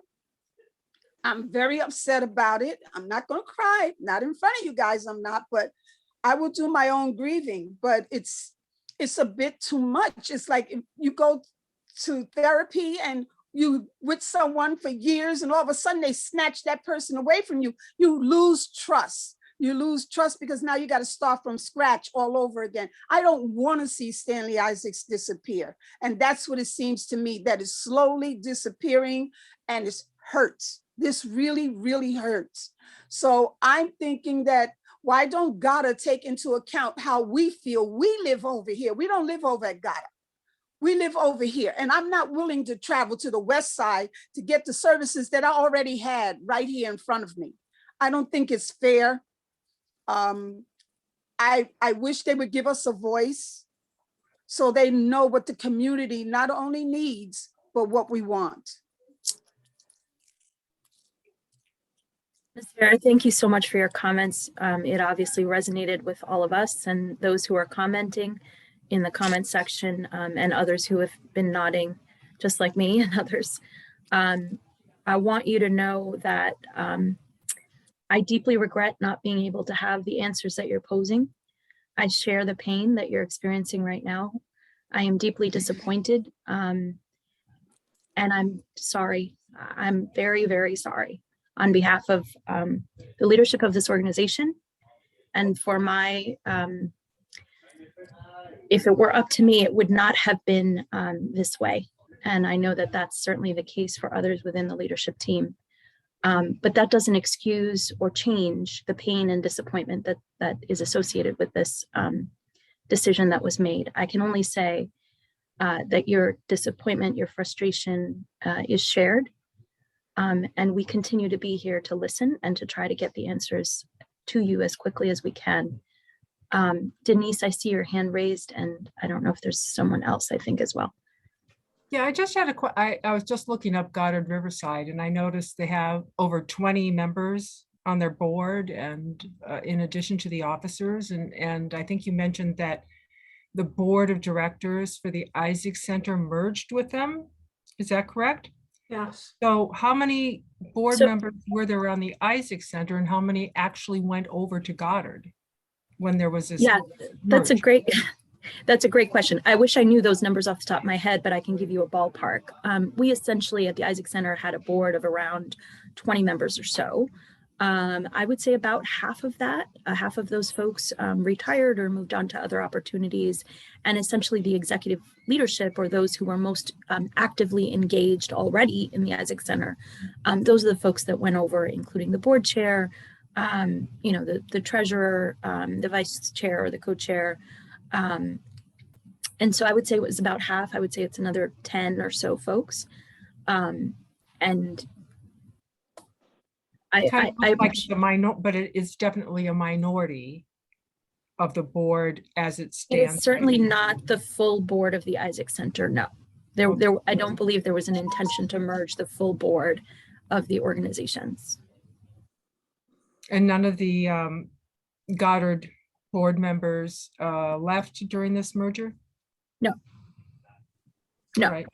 I'm very upset about it. I'm not gonna cry, not in front of you guys, I'm not, but I will do my own grieving, but it's a bit too much. It's like if you go to therapy and you with someone for years and all of a sudden they snatch that person away from you, you lose trust. You lose trust because now you got to start from scratch all over again. I don't want to see Stanley Isaacs disappear. And that's what it seems to me, that is slowly disappearing and it hurts. This really, really hurts. So I'm thinking that why don't GATA take into account how we feel? We live over here. We don't live over at GATA. We live over here. And I'm not willing to travel to the west side to get the services that I already had right here in front of me. I don't think it's fair. I wish they would give us a voice so they know what the community not only needs, but what we want. Ms. Vera, thank you so much for your comments. It obviously resonated with all of us and those who are commenting in the comment section, and others who have been nodding just like me and others. I want you to know that I deeply regret not being able to have the answers that you're posing. I share the pain that you're experiencing right now. I am deeply disappointed, and I'm sorry. I'm very, very sorry on behalf of the leadership of this organization. And for my, if it were up to me, it would not have been this way. And I know that that's certainly the case for others within the leadership team. But that doesn't excuse or change the pain and disappointment that is associated with this decision that was made. I can only say that your disappointment, your frustration is shared. And we continue to be here to listen and to try to get the answers to you as quickly as we can. Denise, I see your hand raised, and I don't know if there's someone else, I think, as well. Yeah, I just had I was just looking up Goddard Riverside, and I noticed they have over 20 members on their board, and in addition to the officers, and I think you mentioned that the board of directors for the Isaacs Center merged with them. Is that correct? Yes. So how many board members were there on the Isaacs Center, and how many actually went over to Goddard when there was this? Yeah, that's a merge? great. That's a great question. I wish I knew those numbers off the top of my head, but I can give you a ballpark. We essentially at the Isaacs Center had a board of around 20 members or so. I would say about half of that, half of those folks retired or moved on to other opportunities. And essentially the executive leadership, or those who were most actively engaged already in the Isaacs Center, those are the folks that went over, including the board chair, you know, the treasurer, the vice chair or the co-chair. And so I would say it was about half. I would say it's another 10 or so folks. And Kind of looks like it's a but it is definitely a minority of the board as it it stands. is certainly not the full board of the Isaacs Center. No, I don't believe there was an intention to merge the full board of the organizations. And none of the Goddard board members left during this merger? No. No. Right.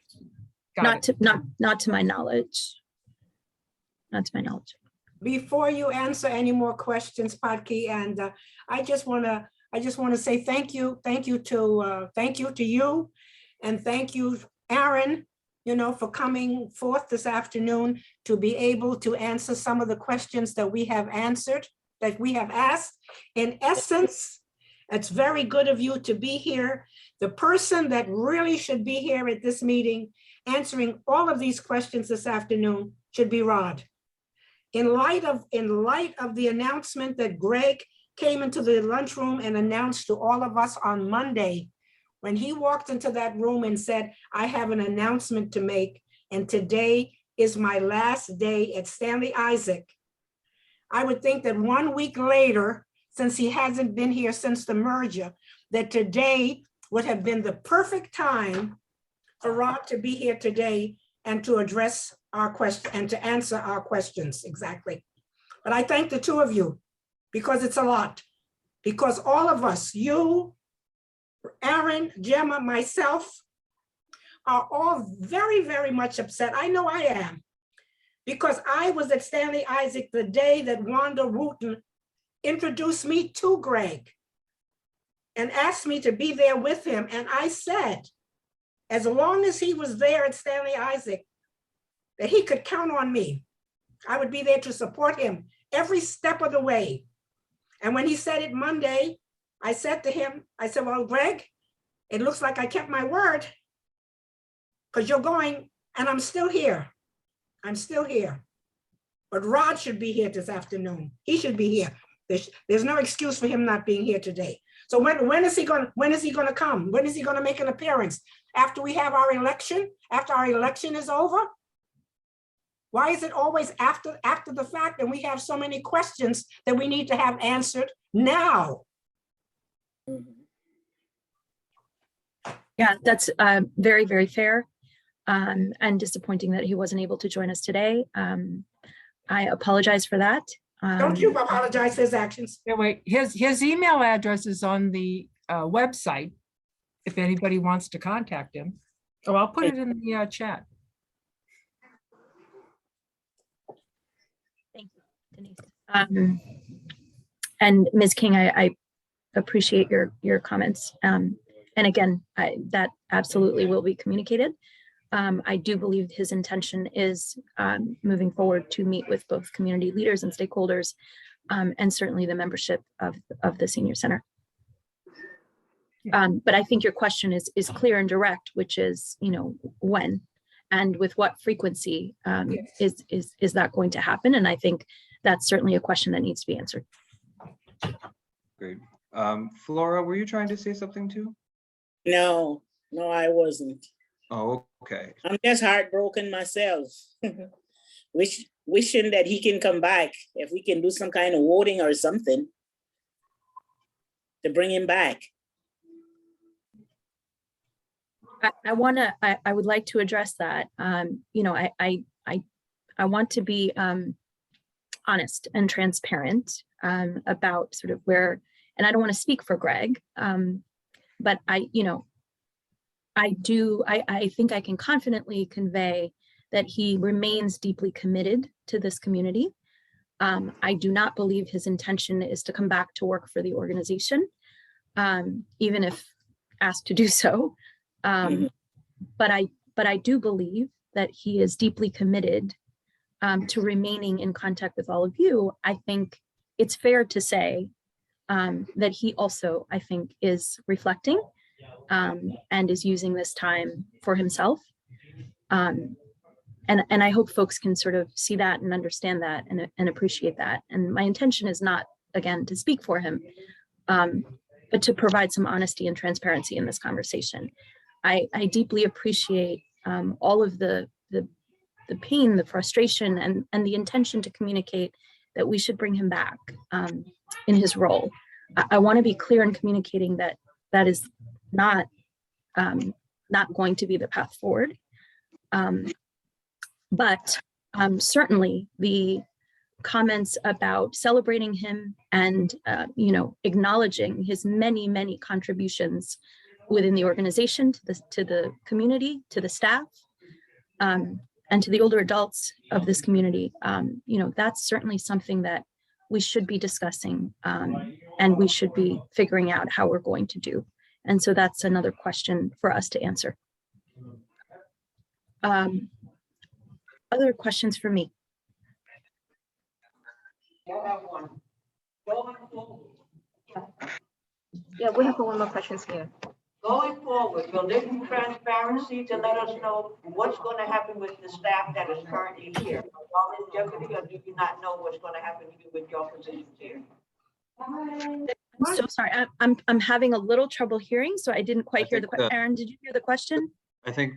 Not to my knowledge. Not to my knowledge. Before you answer any more questions, Patki, and I just want to say thank you to you, and thank you, Aaron, you know, for coming forth this afternoon to be able to answer some of the questions that we have answered, that we have asked. In essence, it's very good of you to be here. The person that really should be here at this meeting answering all of these questions this afternoon should be Rod. In light of the announcement that Greg came into the lunchroom and announced to all of us on Monday, when he walked into that room and said, I have an announcement to make, and today is my last day at Stanley Isaac. I would think that 1 week later, since he hasn't been here since the merger, that today would have been the perfect time for Rod to be here today and to address our question and to answer our questions exactly. But I thank the two of you because it's a lot. Because all of us, you, Aaron, Gemma, myself, are all very, very much upset. I know I am. Because I was at Stanley Isaac the day that Wanda Wooten introduced me to Greg and asked me to be there with him. And I said, as long as he was there at Stanley Isaac, that he could count on me. I would be there to support him every step of the way. And when he said it Monday, I said to him, I said, well, Greg, it looks like I kept my word because you're going and I'm still here. I'm still here. But Rod should be here this afternoon. He should be here. There's no excuse for him not being here today. So when is he going to come? When is he going to make an appearance? After we have our election? After our election is over? Why is it always after the fact and we have so many questions that we need to have answered now? Yeah, that's very, very fair and disappointing that he wasn't able to join us today. I apologize for that. Don't you apologize for his actions. Yeah, wait, his email address is on the website if anybody wants to contact him. Oh, I'll put it in the chat. Thank you, Denise. And Ms. King, I appreciate your comments. And again, that absolutely will be communicated. I do believe his intention is moving forward to meet with both community leaders and stakeholders, and certainly the membership of the senior center. But I think your question is clear and direct, which is, you know, when and with what frequency is that going to happen? And I think that's certainly a question that needs to be answered. Great. Flora, were you trying to say something too? No, I wasn't. Oh, okay. I'm just heartbroken myself. Wishing that he can come back. If we can do some kind of voting or something to bring him back. I would like to address that. You know, I want to be honest and transparent about sort of where, and I don't want to speak for Greg, but I think I can confidently convey that he remains deeply committed to this community. I do not believe his intention is to come back to work for the organization, even if asked to do so. But I do believe that he is deeply committed to remaining in contact with all of you. I think it's fair to say that he also, I think, is reflecting and is using this time for himself. And I hope folks can sort of see that and understand that and appreciate that. And my intention is not, again, to speak for him, but to provide some honesty and transparency in this conversation. I deeply appreciate all of the pain, the frustration, and the intention to communicate that we should bring him back in his role. I want to be clear in communicating that that is not going to be the path forward. But certainly the comments about celebrating him and acknowledging his many, many contributions within the organization, to the community, to the staff, and to the older adults of this community, that's certainly something that we should be discussing and we should be figuring out how we're going to do. And so that's another question for us to answer. Other questions for me? I have one. Going forward, Yeah, we have one more questions here. Going forward, will there be transparency to let us know what's going to happen with the staff that is currently here? Are y'all in jeopardy, or do you not know what's going to happen to you with your positions here? I'm so sorry. I'm having a little trouble hearing, so I didn't quite hear the question. Aaron, did you hear the question? I think,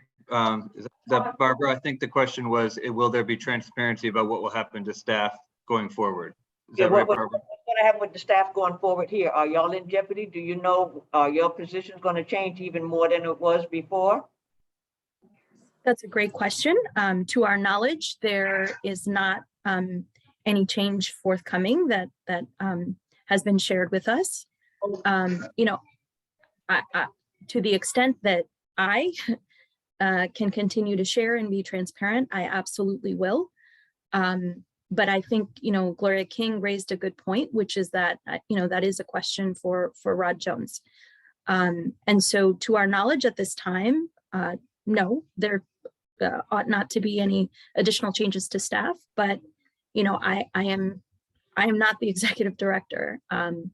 is that Barbara? I think the question was, will there be transparency about what will happen to staff going forward? Is that right, Barbara? What's going to happen with the staff going forward here? Are y'all in jeopardy? Do you know, are your positions going to change even more than it was before? That's a great question. To our knowledge, there is not any change forthcoming that has been shared with us. You know, to the extent that I can continue to share and be transparent, I absolutely will. But I think, you know, Gloria King raised a good point, which is that, you know, that is a question for Rod Jones. And so to our knowledge at this time, no, there ought not to be any additional changes to staff, but, you know, I am not the executive director. And,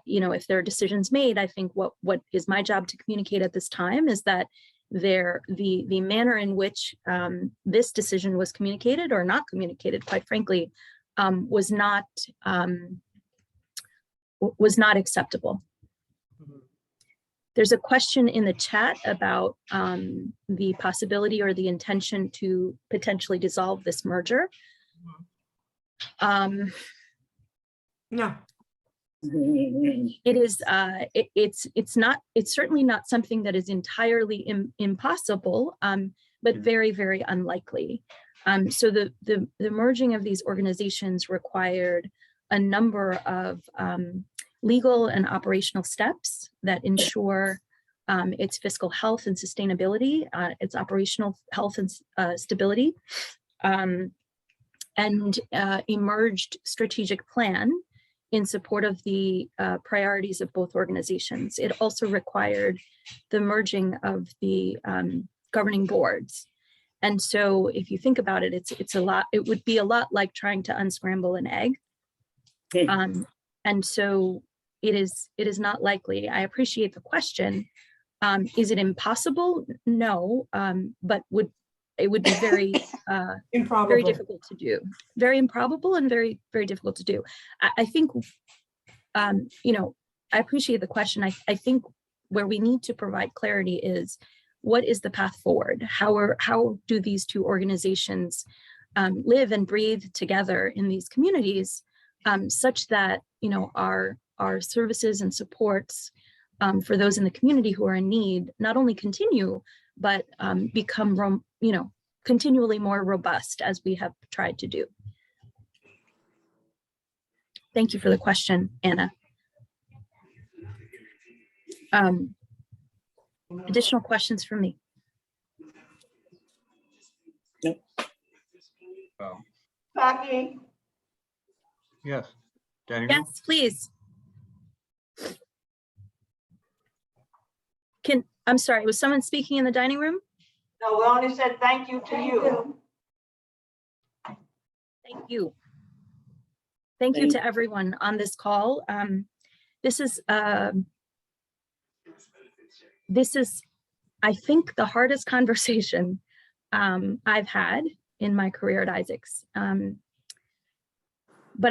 you know, if there are decisions made, I think what is my job to communicate at this time is that the manner in which this decision was communicated or not communicated, quite frankly, was not acceptable. There's a question in the chat about the possibility or the intention to potentially dissolve this merger. No. It is it's certainly not something that is entirely impossible, but very, very unlikely. So the merging of these organizations required a number of legal and operational steps that ensure its fiscal health and sustainability, its operational health and stability, and emerged strategic plan in support of the priorities of both organizations. It also required the merging of the governing boards. And so if you think about it, it's a lot, it would be a lot like trying to unscramble an egg. And so it is not likely. I appreciate the question. Is it impossible? No, but it would be very very difficult to do. Very improbable and very, very difficult to do. I think, you know, I appreciate the question. I think where we need to provide clarity is, what is the path forward? How do these two organizations live and breathe together in these communities, such that, you know, our services and supports for those in the community who are in need not only continue, but become, you know, continually more robust, as we have tried to do. Thank you for the question, Anna. Additional questions for me? Oh, Becky? yes. Danny? Yes, please. I'm sorry, was someone speaking in the dining room? No, we only said thank you to you. Thank you. Thank you to everyone on this call. This is, I think, the hardest conversation I've had in my career at Isaacs. But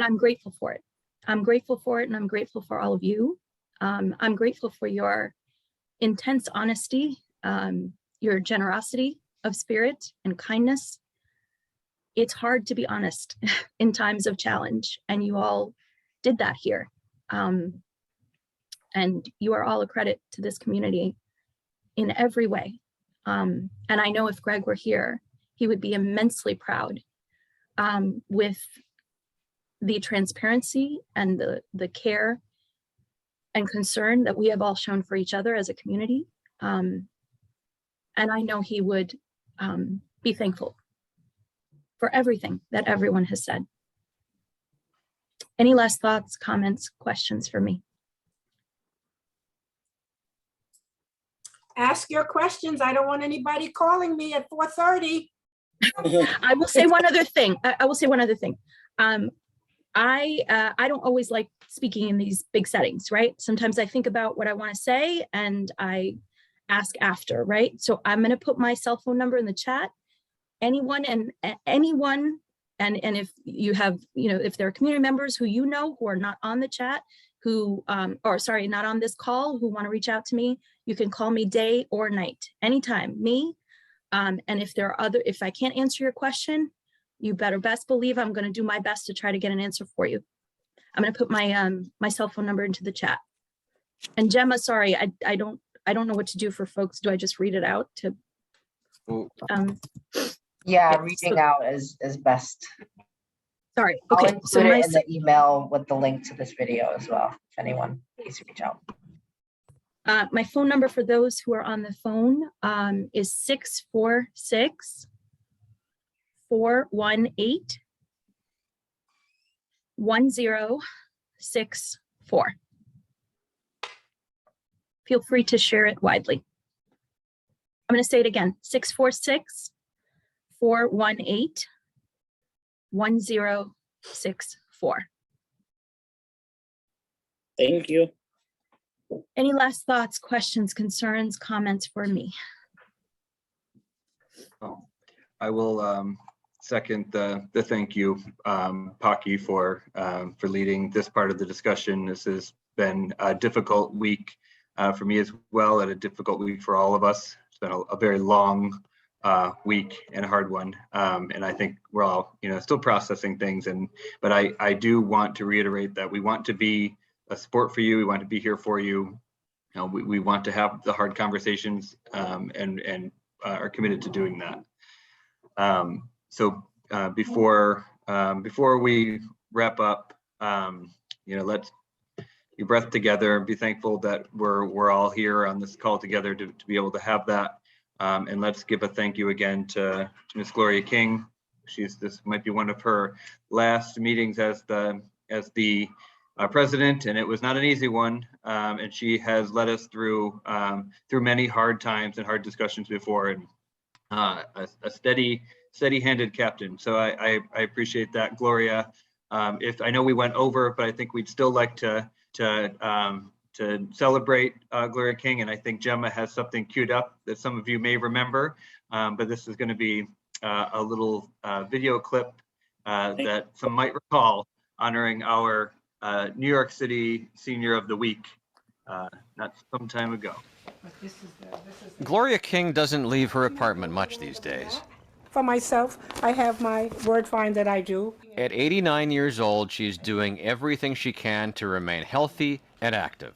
I'm grateful for it. I'm grateful for it, and I'm grateful for all of you. I'm grateful for your intense honesty, your generosity of spirit and kindness. It's hard to be honest in times of challenge, and you all did that here. And you are all a credit to this community in every way. And I know if Greg were here, he would be immensely proud with the transparency and the care and concern that we have all shown for each other as a community. And I know he would be thankful for everything that everyone has said. Any last thoughts, comments, questions for me? ask your questions. I don't want anybody calling me at 4:30. I will say one other thing. I will say one other thing. I don't always like speaking in these big settings, right? Sometimes I think about what I want to say and I ask after, right? So I'm going to put my cell phone number in the chat. Anyone, and if you have, if there are community members who who are not on the chat, not on this call, who want to reach out to me, you can call me day or night, anytime, me. And if I can't answer your question, you better best believe I'm going to do my best to try to get an answer for you. I'm going to put my cell phone number into the chat. And Gemma, sorry, I don't know what to do for folks. Do I just read it out to? Yeah, reading out is best. Sorry. I'll Okay. So include it in the email with the link to this video as well, if anyone needs to reach out. My phone number for those who are on the phone is 646-418-1064. Feel free to share it widely. I'm going to say it again, 646-418-1064. Thank you. Any last thoughts, questions, concerns, comments for me? I will second the thank you, Paki, for leading this part of the discussion. This has been a difficult week for me as well, and a difficult week for all of us. It's been a very long week and a hard one, and I think we're all still processing things. But I do want to reiterate that we want to be a support for you. We want to be here for you. We want to have the hard conversations, and are committed to doing that. So before we wrap up, let's be breath together and be thankful that we're all here on this call together to be able to have that. And let's give a thank you again to Ms. Gloria King. This might be one of her last meetings as the president, and it was not an easy one. And she has led us through many hard times and hard discussions before, and a steady-handed captain. So I appreciate that, Gloria. If I know we went over, but I think we'd still like to celebrate Gloria King, and I think Gemma has something queued up that some of you may remember. But this is going to be a little video clip that some might recall, honoring our New York City Senior of the Week, not some time ago. Gloria King doesn't leave her apartment much these days. For myself, I have my word find that I do. At 89 years old, she's doing everything she can to remain healthy and active.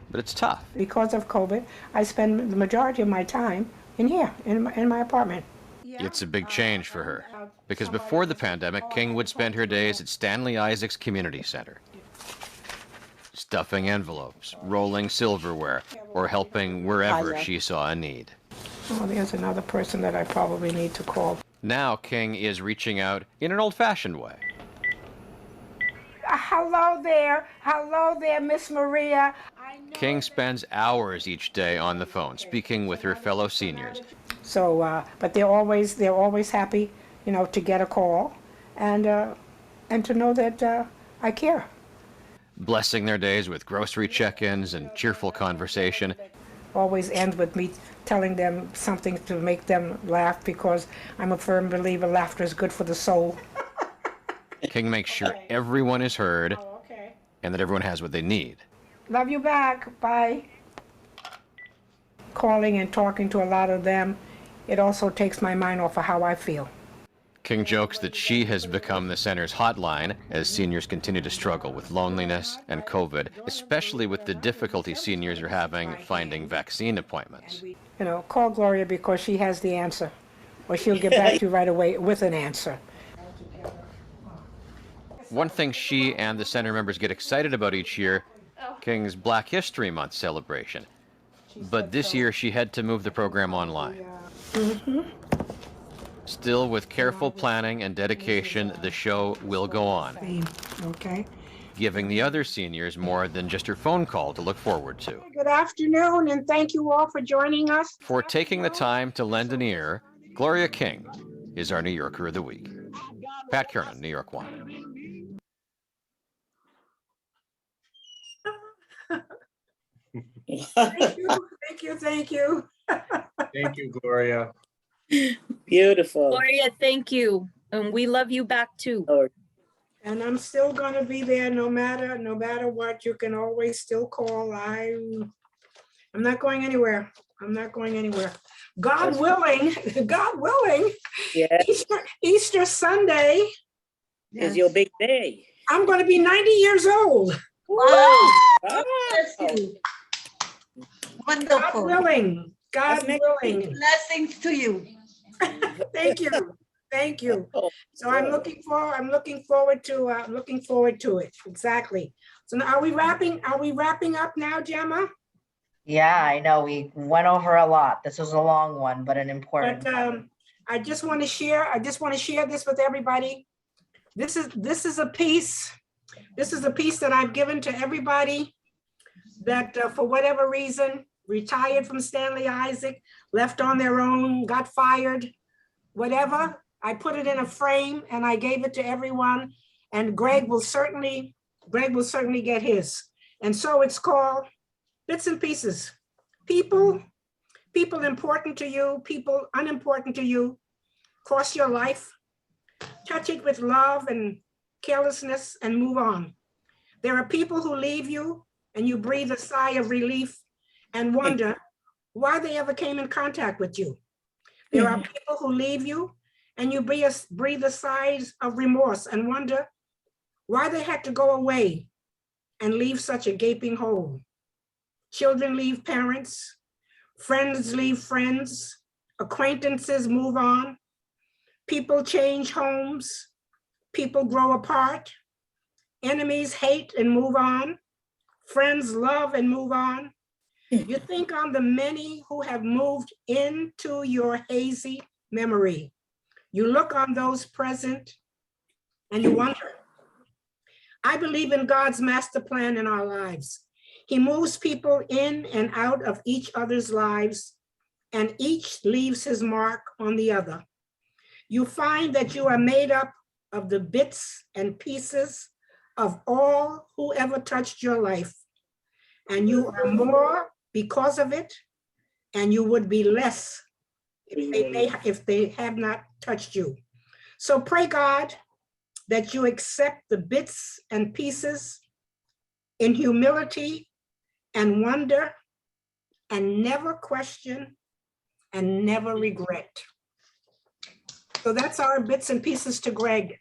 But it's tough. Because of COVID, I spend the majority of my time in here, in my apartment. It's a big change for her, because before the pandemic, King would spend her days at Stanley Isaacs Community Center, stuffing envelopes, rolling silverware, or helping wherever she saw a need. Oh, there's another person that I probably need to call. Now King is reaching out in an old-fashioned way. Hello there, Miss Maria. King spends hours each day on the phone, speaking with her fellow seniors. So, but they're always happy, to get a call and to know that I care. Blessing their days with grocery check-ins and cheerful conversation. Always end with me telling them something to make them laugh, because I'm a firm believer laughter is good for the soul. King makes sure everyone is heard and that everyone has what they need. Love you back. Bye. Calling and talking to a lot of them, it also takes my mind off of how I feel. King jokes that she has become the center's hotline as seniors continue to struggle with loneliness and COVID, especially with the difficulty seniors are having finding vaccine appointments. Call Gloria, because she has the answer, or she'll get back to you right away with an answer. One thing she and the center members get excited about each year, King's Black History Month celebration. But this year she had to move the program online. Still, with careful planning and dedication, the show will go on, Okay. giving the other seniors more than just your phone call to look forward to. Good afternoon, and thank you all for joining us. For taking the time to lend an ear, Gloria King is our New Yorker of the Week. Pat Kernan, New York One. Thank you, thank you. Thank you, Gloria. Beautiful. Gloria, thank you. And we love you back too. And I'm still gonna be there no matter what. You can always still call. I'm not going anywhere. I'm not going anywhere. God willing, God willing. Yeah. Easter Sunday. Is your big day. I'm gonna be 90 years old. Wow. God Wonderful. willing, God willing. Blessings to you. Thank you, thank you. So I'm looking forward to it, exactly. So now are we wrapping up now, Gemma? Yeah, I know, we went over a lot. This was a long one, but an important. But I just want to share this with everybody. This is a piece that I've given to everybody that for whatever reason retired from Stanley Isaac, left on their own, got fired, whatever. I put it in a frame and I gave it to everyone, and Greg will certainly get his. And so it's called Bits and Pieces. People important to you, people unimportant to you, cross your life, touch it with love and carelessness and move on. There are people who leave you and you breathe a sigh of relief and wonder why they ever came in contact with you. There are people who leave you and you breathe a sigh of remorse and wonder why they had to go away and leave such a gaping hole. Children leave parents, friends leave friends, acquaintances move on, people change homes, people grow apart, enemies hate and move on, friends love and move on. You think on the many who have moved into your hazy memory. You look on those present and you wonder. I believe in God's master plan in our lives. He moves people in and out of each other's lives, and each leaves his mark on the other. You find that you are made up of the bits and pieces of all who ever touched your life, and you are more because of it, and you would be less if they have not touched you. So pray God that you accept the bits and pieces in humility and wonder, and never question and never regret. So that's our bits and pieces to Greg.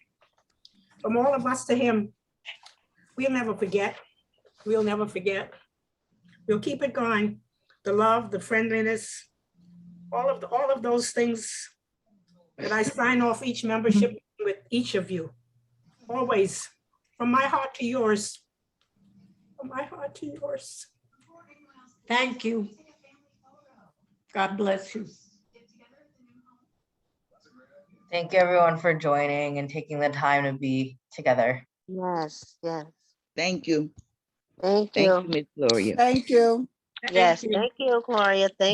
From all of us to him. We'll never forget. We'll never forget. We'll keep it going. The love, the friendliness, all of those things that I sign off each membership with each of you. Always, from my heart to yours. From my heart to yours. Thank you. God bless you. Thank you everyone for joining and taking the time to be together. Yes, yes. Thank you. Thank Thank you. you, Miss Gloria. Thank you. Yes, thank you, Gloria. Thank